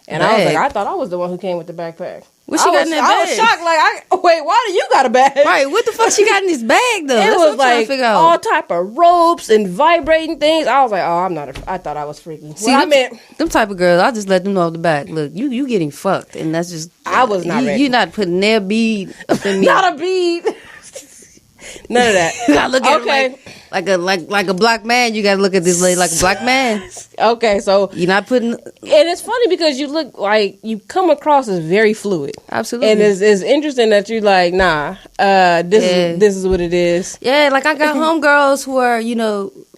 And I was like, I thought I was the one who came with the backpack. What she got in that bag? I was shocked. Like, wait, why do you got a bag? Right, what the fuck she got in this bag though? It was like all type of ropes and vibrating things. I was like, oh, I thought I was freaky. See, them type of girls, I just let them know off the back. Look, you getting fucked, and that's just. I was not ready. You not putting their bead up in me. Not a bead. None of that. You gotta look at him like a black man. You gotta look at this lady like a black man. Okay, so you're not putting. And it's funny because you look like you come across as very fluid. Absolutely. And it's interesting that you're like, nah, this is what it is. Yeah, like I got homegirls who are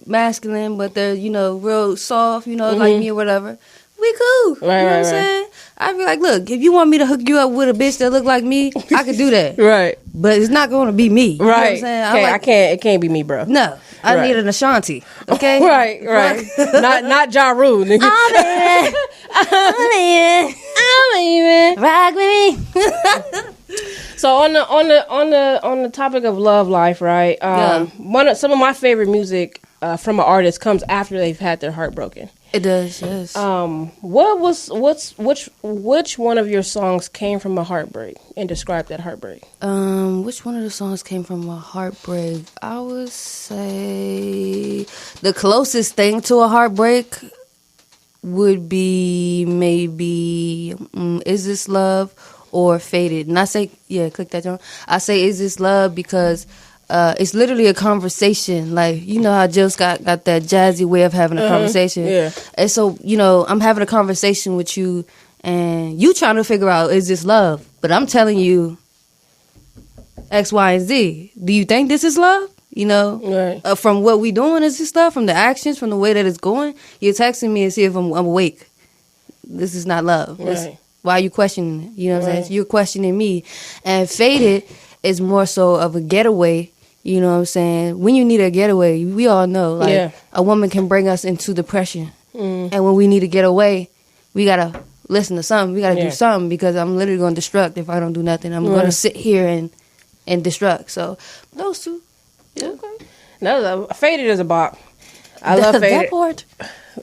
masculine, but they're real soft, like me or whatever. We cool. Right, you know what I'm saying? I'd be like, look, if you want me to hook you up with a bitch that look like me, I could do that. Right. But it's not going to be me. You know what I'm saying? I can't. It can't be me, bro. No, I need an Ashanti. Okay. right. not Ja Rule, nigga. I'm in. Rock with me. So on the topic of love life, right? Some of my favorite music from an artist comes after they've had their heart broken. It does, yes. Which one of your songs came from a heartbreak and describe that heartbreak? Which one of the songs came from a heartbreak? I would say the closest thing to a heartbreak would be maybe Is This Love or Faded. And I say, click that, John. I say Is This Love because it's literally a conversation. Like, you know how Jill's got that jazzy way of having a conversation. Yeah. And so, I'm having a conversation with you and you trying to figure out, is this love? But I'm telling you X, Y, and Z. Do you think this is love? Right. From what we doing, is this love? From the actions, from the way that it's going? You're texting me and see if I'm awake. This is not love. Right. Why are you questioning it? You know what I'm saying? So you're questioning me. And Faded is more so of a getaway. You know what I'm saying? When you need a getaway, we all know, a woman can bring us into depression. And when we need to get away, we got to listen to something. We got to do something because I'm literally going to destruct if I don't do nothing. I'm going to sit here and destruct. So, those two. Yeah. Okay. No, Faded is a bop. I love Faded. That part.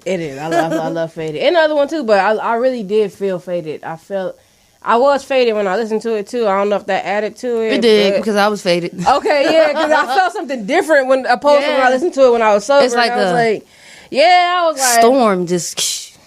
It is. I love Faded. And the other one, too, but I really did feel Faded. I was faded when I listened to it too. I don't know if that added to it. It did because I was faded. Okay, yeah, because I felt something different when opposed to when I listened to it when I was sober. It's like I was like, storm just.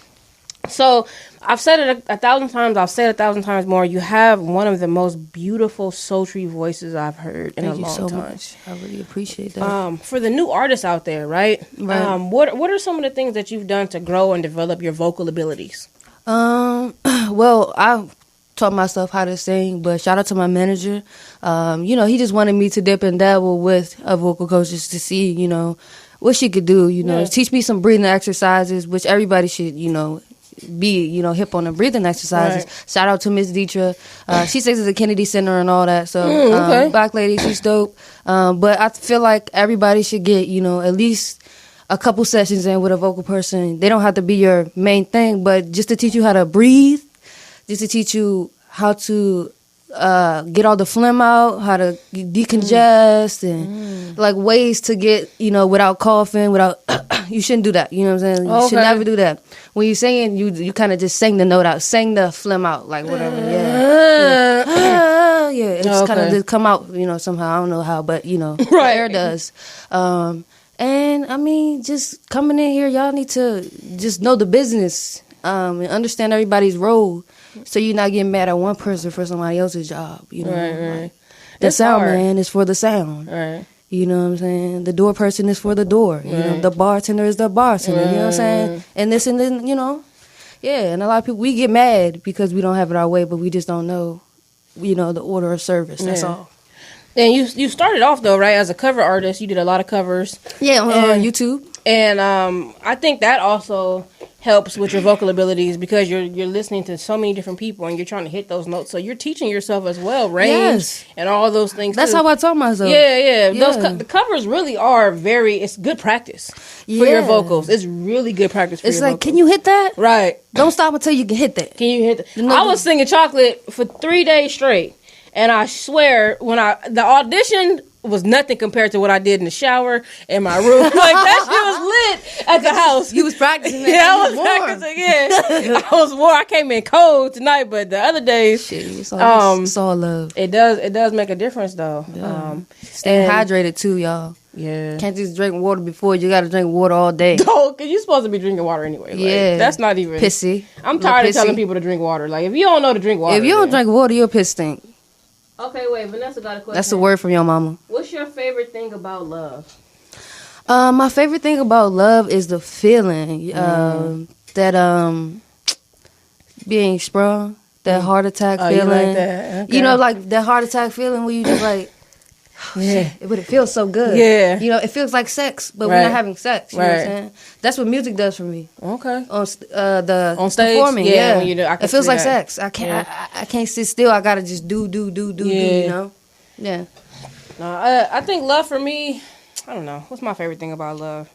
So I've said it a thousand times. I'll say it 1,000 times more. You have one of the most beautiful, sultry voices I've heard in a long time. Thank you so much. I really appreciate that. For the new artists out there, right? What are some of the things that you've done to grow and develop your vocal abilities? Well, I taught myself how to sing, but shout out to my manager. He just wanted me to dip and dabble with a vocal coach just to see, what she could do, teach me some breathing exercises, which everybody should, be, hip on the breathing exercises. Right. Shout out to Miss Dietra. She sings at the Kennedy Center and all that. So, Black lady, she's dope. But I feel like everybody should get, at least a couple sessions in with a vocal person. They don't have to be your main thing, but just to teach you how to breathe, just to teach you how to get all the phlegm out, how to decongest, and like ways to get, without coughing, without, you shouldn't do that. You know what I'm saying? You should never do that. When you're singing, you kind of just sing the note out, sing the phlegm out, like whatever. Yeah. It's kind of just come out, somehow. I don't know how, but, air does. And I mean, just coming in here, y'all need to just know the business and understand everybody's role, so you're not getting mad at one person for somebody else's job. Right. Like, the sound man is for the sound. Right. You know what I'm saying? The door person is for the door. Right. The bartender is the bartender. Right. You know what I'm saying? And this and then, yeah. And a lot of people, we get mad because we don't have it our way, but we just don't know, the order of service. That's all. And you started off, though, right, as a cover artist. You did a lot of covers. Yeah, on YouTube. And I think that also helps with your vocal abilities because you're listening to so many different people and you're trying to hit those notes. So you're teaching yourself as well, range and all those things. That's how I taught myself. Yeah. The covers really are it's good practice for your vocals. It's really good practice for your vocals. It's like, can you hit that? Right. Don't stop until you can hit that. Can you hit that? I was singing Chocolate for 3 days straight. And I swear, the audition was nothing compared to what I did in the shower in my room. Like, that shit was lit at the house. You was practicing that. Yeah, I was practicing, yeah. I was warm. I came in cold tonight, but the other days... Shit, it's all love. It does make a difference, though. Yeah. Stay hydrated, too, y'all. Yeah. Can't just drink water before. You got to drink water all day. No, because you're supposed to be drinking water anyway. Like, that's not even... Pissy. I'm tired of telling people to drink water. Like, if you don't know to drink water... If you don't drink water, you're a piss stink. Okay, wait. Vanessa got a question. That's a word from your mama. What's your favorite thing about love? My favorite thing about love is the feeling that being sprung, that heart attack feeling. You like that? Okay. Like that heart attack feeling where you just like, but it feels so good. Yeah. It feels like sex, but we're not having sex. You know what I'm saying? That's what music does for me. Okay. On stage, performing, it feels like sex. I can't sit still. I gotta just do. Yeah. I think love for me, I don't know. What's my favorite thing about love?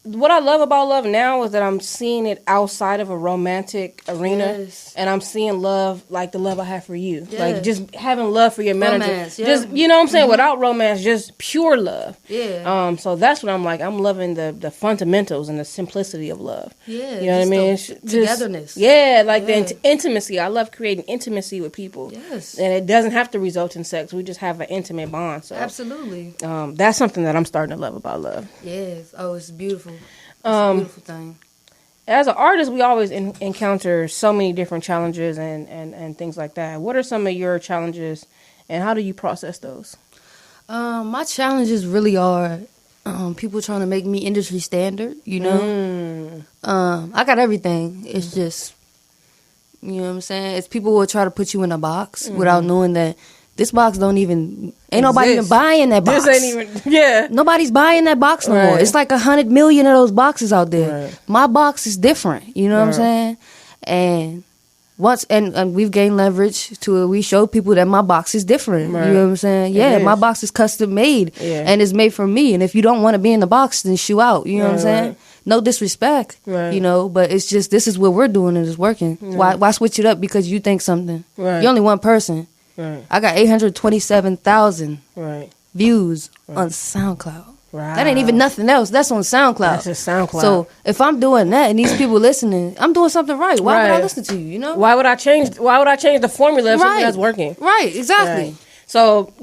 What I love about love now is that I'm seeing it outside of a romantic arena, and I'm seeing love like the love I have for you, like just having love for your manager, just what I'm saying, without romance, just pure love. Yeah. So that's what I'm like. I'm loving the fundamentals and the simplicity of love. Yeah. You know what I mean? Togetherness. The intimacy. I love creating intimacy with people. Yes. And it doesn't have to result in sex. We just have an intimate bond. So absolutely. That's something that I'm starting to love about love. Yes. Oh, it's beautiful. It's a beautiful thing. As an artist, we always encounter so many different challenges and things like that. What are some of your challenges, and how do you process those? My challenges really are people trying to make me industry standard, I got everything. It's just, you know what I'm saying? It's people who will try to put you in a box without knowing that this box ain't nobody even buying that box. This ain't even, Nobody's buying that box no more. It's like 100 million of those boxes out there. Right. My box is different, you know what I'm saying? And and we've gained leverage to it. We show people that my box is different. Right. You know what I'm saying? Yeah, my box is custom made and it's made for me. And if you don't want to be in the box, then shoo out. You know what I'm saying? Right. No disrespect, but it's just, this is what we're doing and it's working. Right. Why switch it up because you think something? Right. You're only one person. Right. I got 827,000 views on SoundCloud. Wow. That ain't even nothing else. That's on SoundCloud. That's just SoundCloud. So if I'm doing that and these people listening, I'm doing something right. Why would I listen to you? Why would I change the formula if something that's working? Right. Exactly. Right. So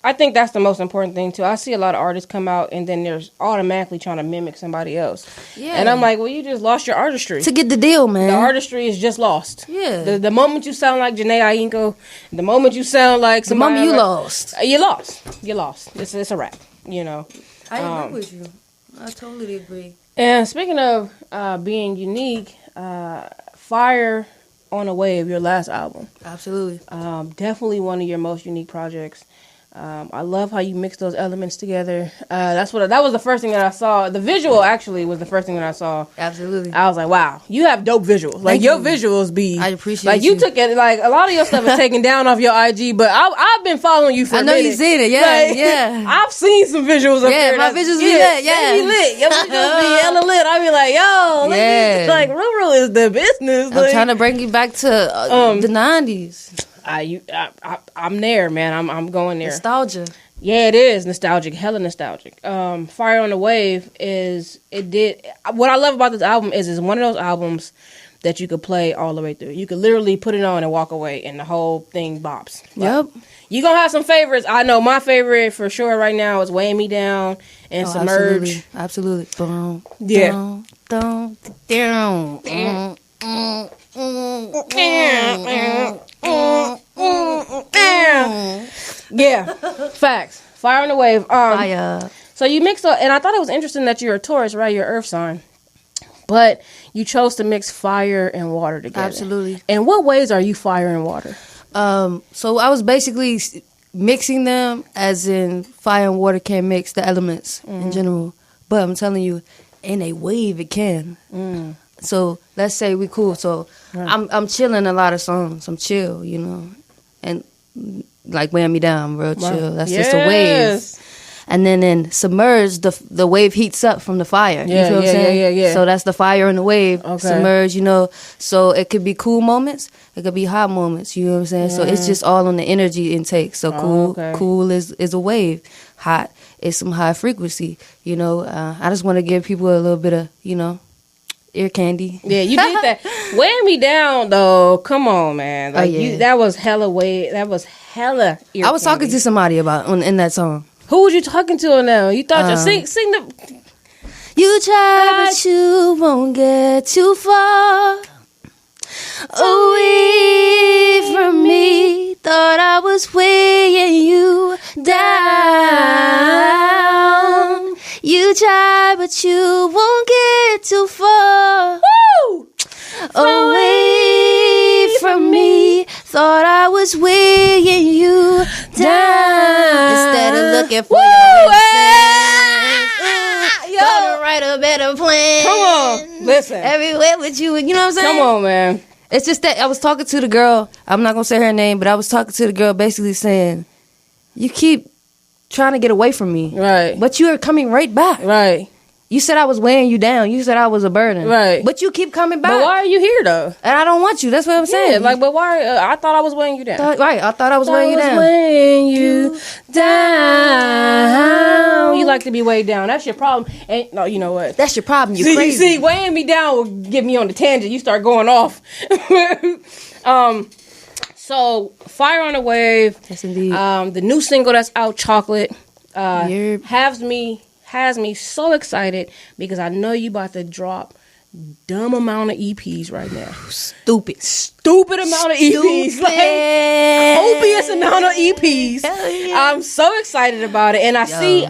I think that's the most important thing too. I see a lot of artists come out and then they're automatically trying to mimic somebody else. Yeah. And I'm like, well, you just lost your artistry. To get the deal, man. The artistry is just lost. Yeah. The moment you sound like Janae Aiko, the moment you sound like somebody, the moment you lost. You lost. You lost. It's a wrap. You know. I agree with you. I totally agree. And speaking of being unique, Fire on a Wave, your last album. Absolutely. Definitely one of your most unique projects. I love how you mix those elements together. That was the first thing that I saw. The visual actually was the first thing that I saw. Absolutely. I was like, wow, you have dope visuals. Like your visuals be. I appreciate like you took it. Like a lot of your stuff is taken down off your IG, but I've been following you for. I know a minute. you seen it. Yeah, like, yeah. I've seen some visuals up there. Yeah, my visuals be lit. Yeah, they be lit. Your visuals be hella lit. I be like, yo, yeah. Like Ruepratt is the business. I'm trying to bring you back to the 90s. I'm there, man. I'm going there. Nostalgia. Yeah, it is nostalgic, hella nostalgic. Fire on the Wave what I love about this album is it's one of those albums that you could play all the way through. You could literally put it on and walk away and the whole thing bops. Yep. You gonna have some favorites. I know my favorite for sure right now is Weighing Me Down and Submerge. Absolutely. Boom. Yeah. Down. Down. Yeah, facts. Fire on the Wave. Fire. So you mixed up, and I thought it was interesting that you're a Taurus, right? You're Earth sign, but you chose to mix fire and water together. Absolutely. In what ways are you fire and water? So I was basically mixing them, as in fire and water can mix the elements in general. But I'm telling you, in a wave it can. So let's say we cool. So I'm chilling a lot of songs. I'm chill, you know, and like Weighing Me Down, I'm real chill. That's just a wave. And then in Submerge, the wave heats up from the fire. You feel what I'm saying? Yeah. So that's the fire and the wave. Okay. Submerge, you know. So it could be cool moments. It could be hot moments. You know what I'm saying? So it's just all on the energy intake. So cool is a wave. Hot is some high frequency. You know, I just want to give people a little bit of, you know, ear candy. Yeah, you did that. Weighing Me Down, though. Come on, man. Like that was hella wave. That was hella ear I was candy. talking to somebody in that song. Who was you talking to now? You thought you sing the. You try, but you won't get too far away from me. Thought I was weighing you down. You try, but you won't get too far. Woo! Away from me. Thought I was weighing you down. Instead of looking for your answers. Gonna write a better plan. Come on, listen. Everywhere with you, you know what I'm saying? Come on, man. It's just that I was talking to the girl. I'm not gonna say her name, but I was talking to the girl, basically saying, "You keep trying to get away from me, right? But you are coming right back, right? You said I was weighing you down. You said I was a burden, right? But you keep coming back. But why are you here though? And I don't want you. That's what I'm saying. Yeah, like, but why? I thought I was weighing you down. Right? I thought I was weighing you down. Weighing you down. You like to be weighed down. That's your problem. And no, you know what? That's your problem. You crazy. See, weighing me down will get me on the tangent. You start going off. So Fire on the Wave. Yes, indeed. The new single that's out, Chocolate, has me so excited because I know you about to drop dumb amount of EPs right now. Stupid amount of EPs. Like copious amount of EPs. Yeah. I'm so excited about it. And I see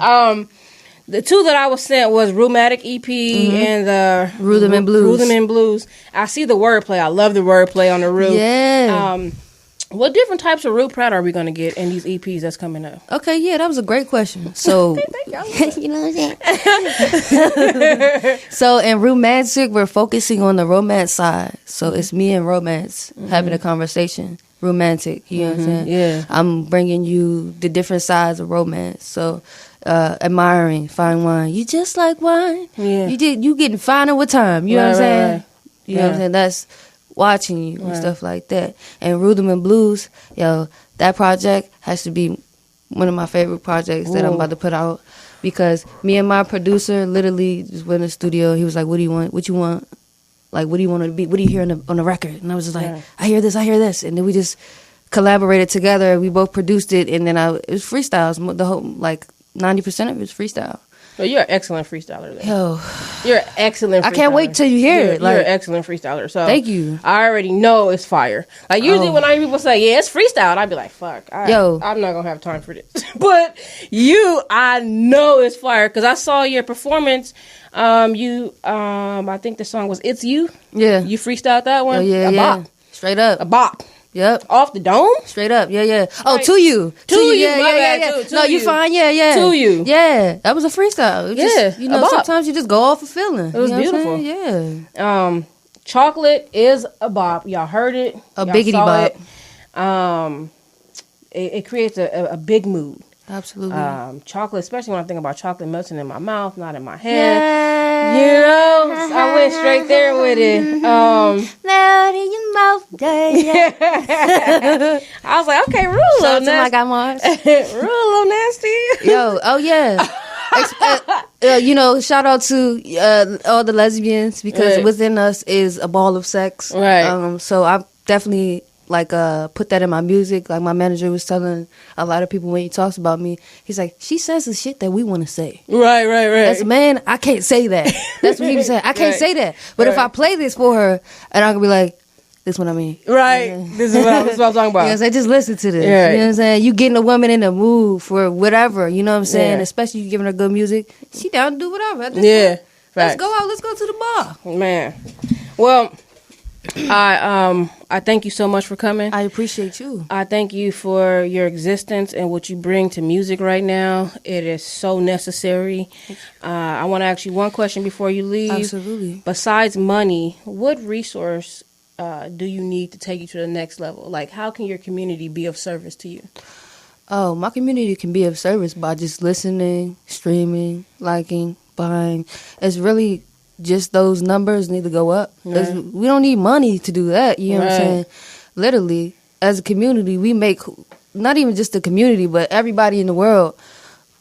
the two that I was sent was Rheumatic EP and the Rhythm and Blues. I see the wordplay. I love the wordplay on the Rue. Yeah. What different types of Ruepratt are we going to get in these EPs that's coming up? Okay, yeah, that was a great question. So, you know what I'm saying? So, in Romantic, we're focusing on the romance side. So, it's me and romance having a conversation. Romantic, you know what I'm saying? Yeah. I'm bringing you the different sides of romance. So, admiring, fine wine. You just like wine. Yeah. You getting finer with time. You know what I'm saying? Right. You know what I'm saying? That's watching you and stuff like that. And Rhythm and Blues, that project has to be one of my favorite projects that I'm about to put out, because me and my producer literally just went in the studio. He was like, what do you want? What you want? Like, what do you want to be? What do you hear on the record? And I was just like, I hear this. And then we just collaborated together. We both produced it, and then it was freestyles. The whole 90% of it was freestyle. Well, you're an excellent freestyler. Then. Yo, you're an excellent freestyler. I can't wait till you hear it. You're an excellent freestyler. So thank you. I already know it's fire. Like usually when I hear people say, "Yeah, it's freestyle," I'd be like, "Fuck, I'm not gonna have time for this." But I know it's fire because I saw your performance. I think the song was "It's You." Yeah, you freestyled that one. Oh, yeah, bop. Straight up, a bop. Yep. Off the dome? Straight up. Yeah. Oh, right. To You. Yeah. No, you fine. Yeah. To You. Yeah. That was a freestyle. Just, sometimes you just go off a feeling. It was beautiful. Yeah. Chocolate is a bop. Y'all heard it. A biggity bop. It creates a big mood. Absolutely. Chocolate, especially when I think about chocolate melting in my mouth, not in my hand. Yeah. I went straight there with it. Melt in your mouth, I was like, okay, Rue a little nasty. I got Mars. Rue a little nasty. Yo, oh yeah. Shout out to all the lesbians because within us is a ball of sex. Right. So I definitely put that in my music. Like my manager was telling a lot of people when he talks about me, he's like, she says the shit that we want to say. Right. As a man, I can't say that. That's what he was saying. I can't say that. But if I play this for her, and I can be like, this is what I mean. Right. This is what I'm talking about. You know what I'm saying? Just listen to this. Right. You know what I'm saying? You getting a woman in the mood for whatever. You know what I'm saying? Yeah. Especially you giving her good music. She down to do whatever. Let's go out. Let's go to the bar. Man. Well, I thank you so much for coming. I appreciate you. I thank you for your existence and what you bring to music right now. It is so necessary. I want to ask you one question before you leave. Absolutely. Besides money, what resource do you need to take you to the next level? Like, how can your community be of service to you? Oh, my community can be of service by just listening, streaming, liking, buying. It's really just those numbers need to go up. Right. We don't need money to do that. You know what I'm saying? Literally, as a community, we make, not even just the community, but everybody in the world,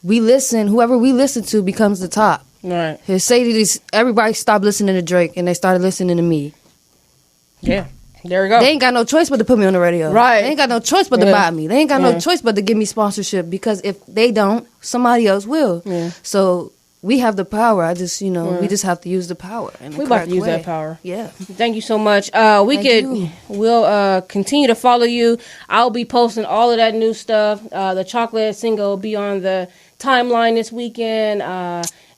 we listen, whoever we listen to becomes the top. Right. Say this, everybody stopped listening to Drake and they started listening to me. Yeah. There we go. They ain't got no choice but to put me on the radio. Right. They ain't got no choice but to buy me. They ain't got no choice but to give me sponsorship because if they don't, somebody else will. Yeah. So we have the power. We just have to use the power. We about to use that power. Yeah. Thank you so much. We'll continue to follow you. I'll be posting all of that new stuff. The chocolate single will be on the timeline this weekend.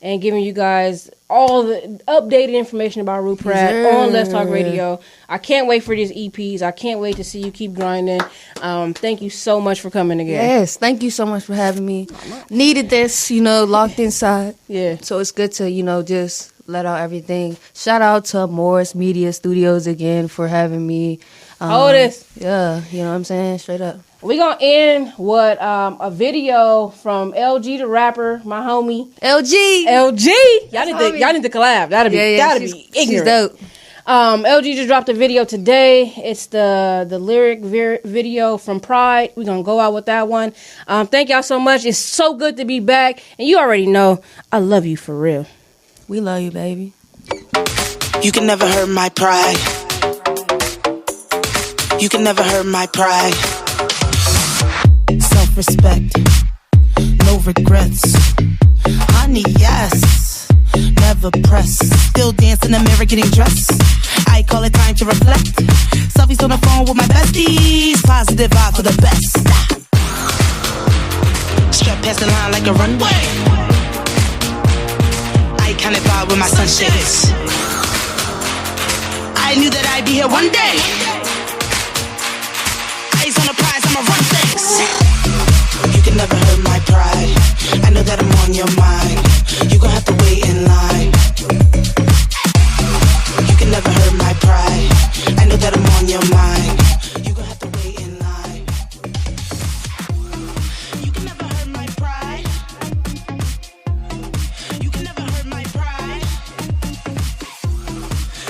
And giving you guys all the updated information about Ruepratt on LesTalk Radio. I can't wait for these EPs. I can't wait to see you keep grinding. Thank you so much for coming again. Yes, thank you so much for having me. Needed this, locked inside. Yeah. So it's good to, just let out everything. Shout out to Morris Media Studios again for having me. Otis. Yeah, you know what I'm saying? Straight up. We're going to end with a video from LG the rapper, my homie. LG. Y'all need to collab. That'd be ignorant. She's dope. LG just dropped a video today. It's the lyric video from Pride. We're going to go out with that one. Thank y'all so much. It's so good to be back. And you already know, I love you for real. We love you, baby. You can never hurt my pride. You can never hurt my pride. Self-respect, no regrets. Honey, yes, never press. Still dance in the mirror, getting dressed. I call it time to reflect. Selfies on the phone with my besties. Positive vibe for the best. Strap past the line like a runway. I kind of vibe with my sunshades. I knew that I'd be here one day. Eyes on the prize, I'ma run things. You can never hurt my pride. I know that I'm on your mind. You gon' have to wait in line. You can never hurt my pride. I know that I'm on your mind. You gon' have to wait in line. You can never hurt my pride. You can never hurt my pride.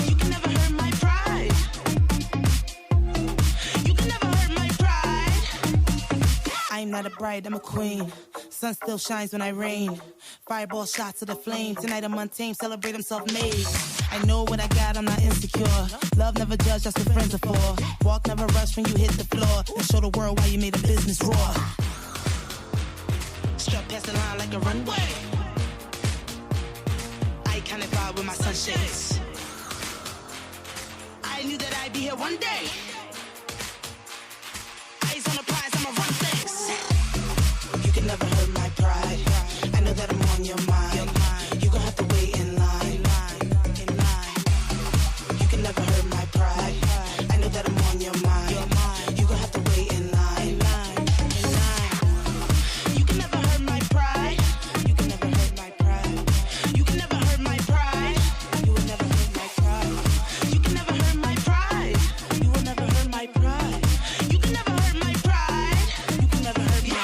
You can never hurt my pride. You can never hurt my pride. I'm not a bride, I'm a queen. Sun still shines when I rain. Fireball shots to the flame. Tonight I'm untamed, celebrate I'm self-made. I know what I got, I'm not insecure. Love never judge, that's what friends are for. Walk never rush when you hit the floor. And show the world why you made a business roar. Strut past the line like a runway. I kind of vibe with my sunshades. I knew that I'd be here one day. Eyes on the prize, I'ma run things. You can never hurt my pride. I know that I'm on your mind. You gon' have to wait in line. You can never hurt my pride. I know that I'm on your mind. You gon' have to wait in line. You can never hurt my pride. You can never hurt my pride. You can never hurt my pride. You will never hurt my pride. You can never hurt my pride. You will never hurt my pride. You can never hurt my pride. You can never hurt my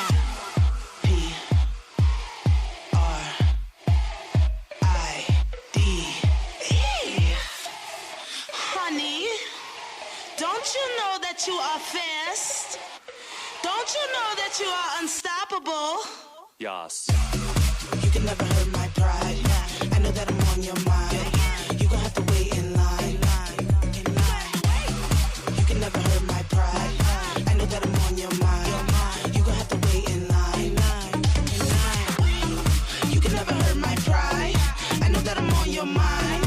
Honey, don't you know that you are fast? Don't you know that you are unstoppable? Yes. You can never hurt my pride. I know that I'm on your mind. You gon' have to wait in line. You can never hurt my pride. I know that I'm on your mind. You gon' have to wait in line. You can never hurt my pride. I know that I'm on your mind.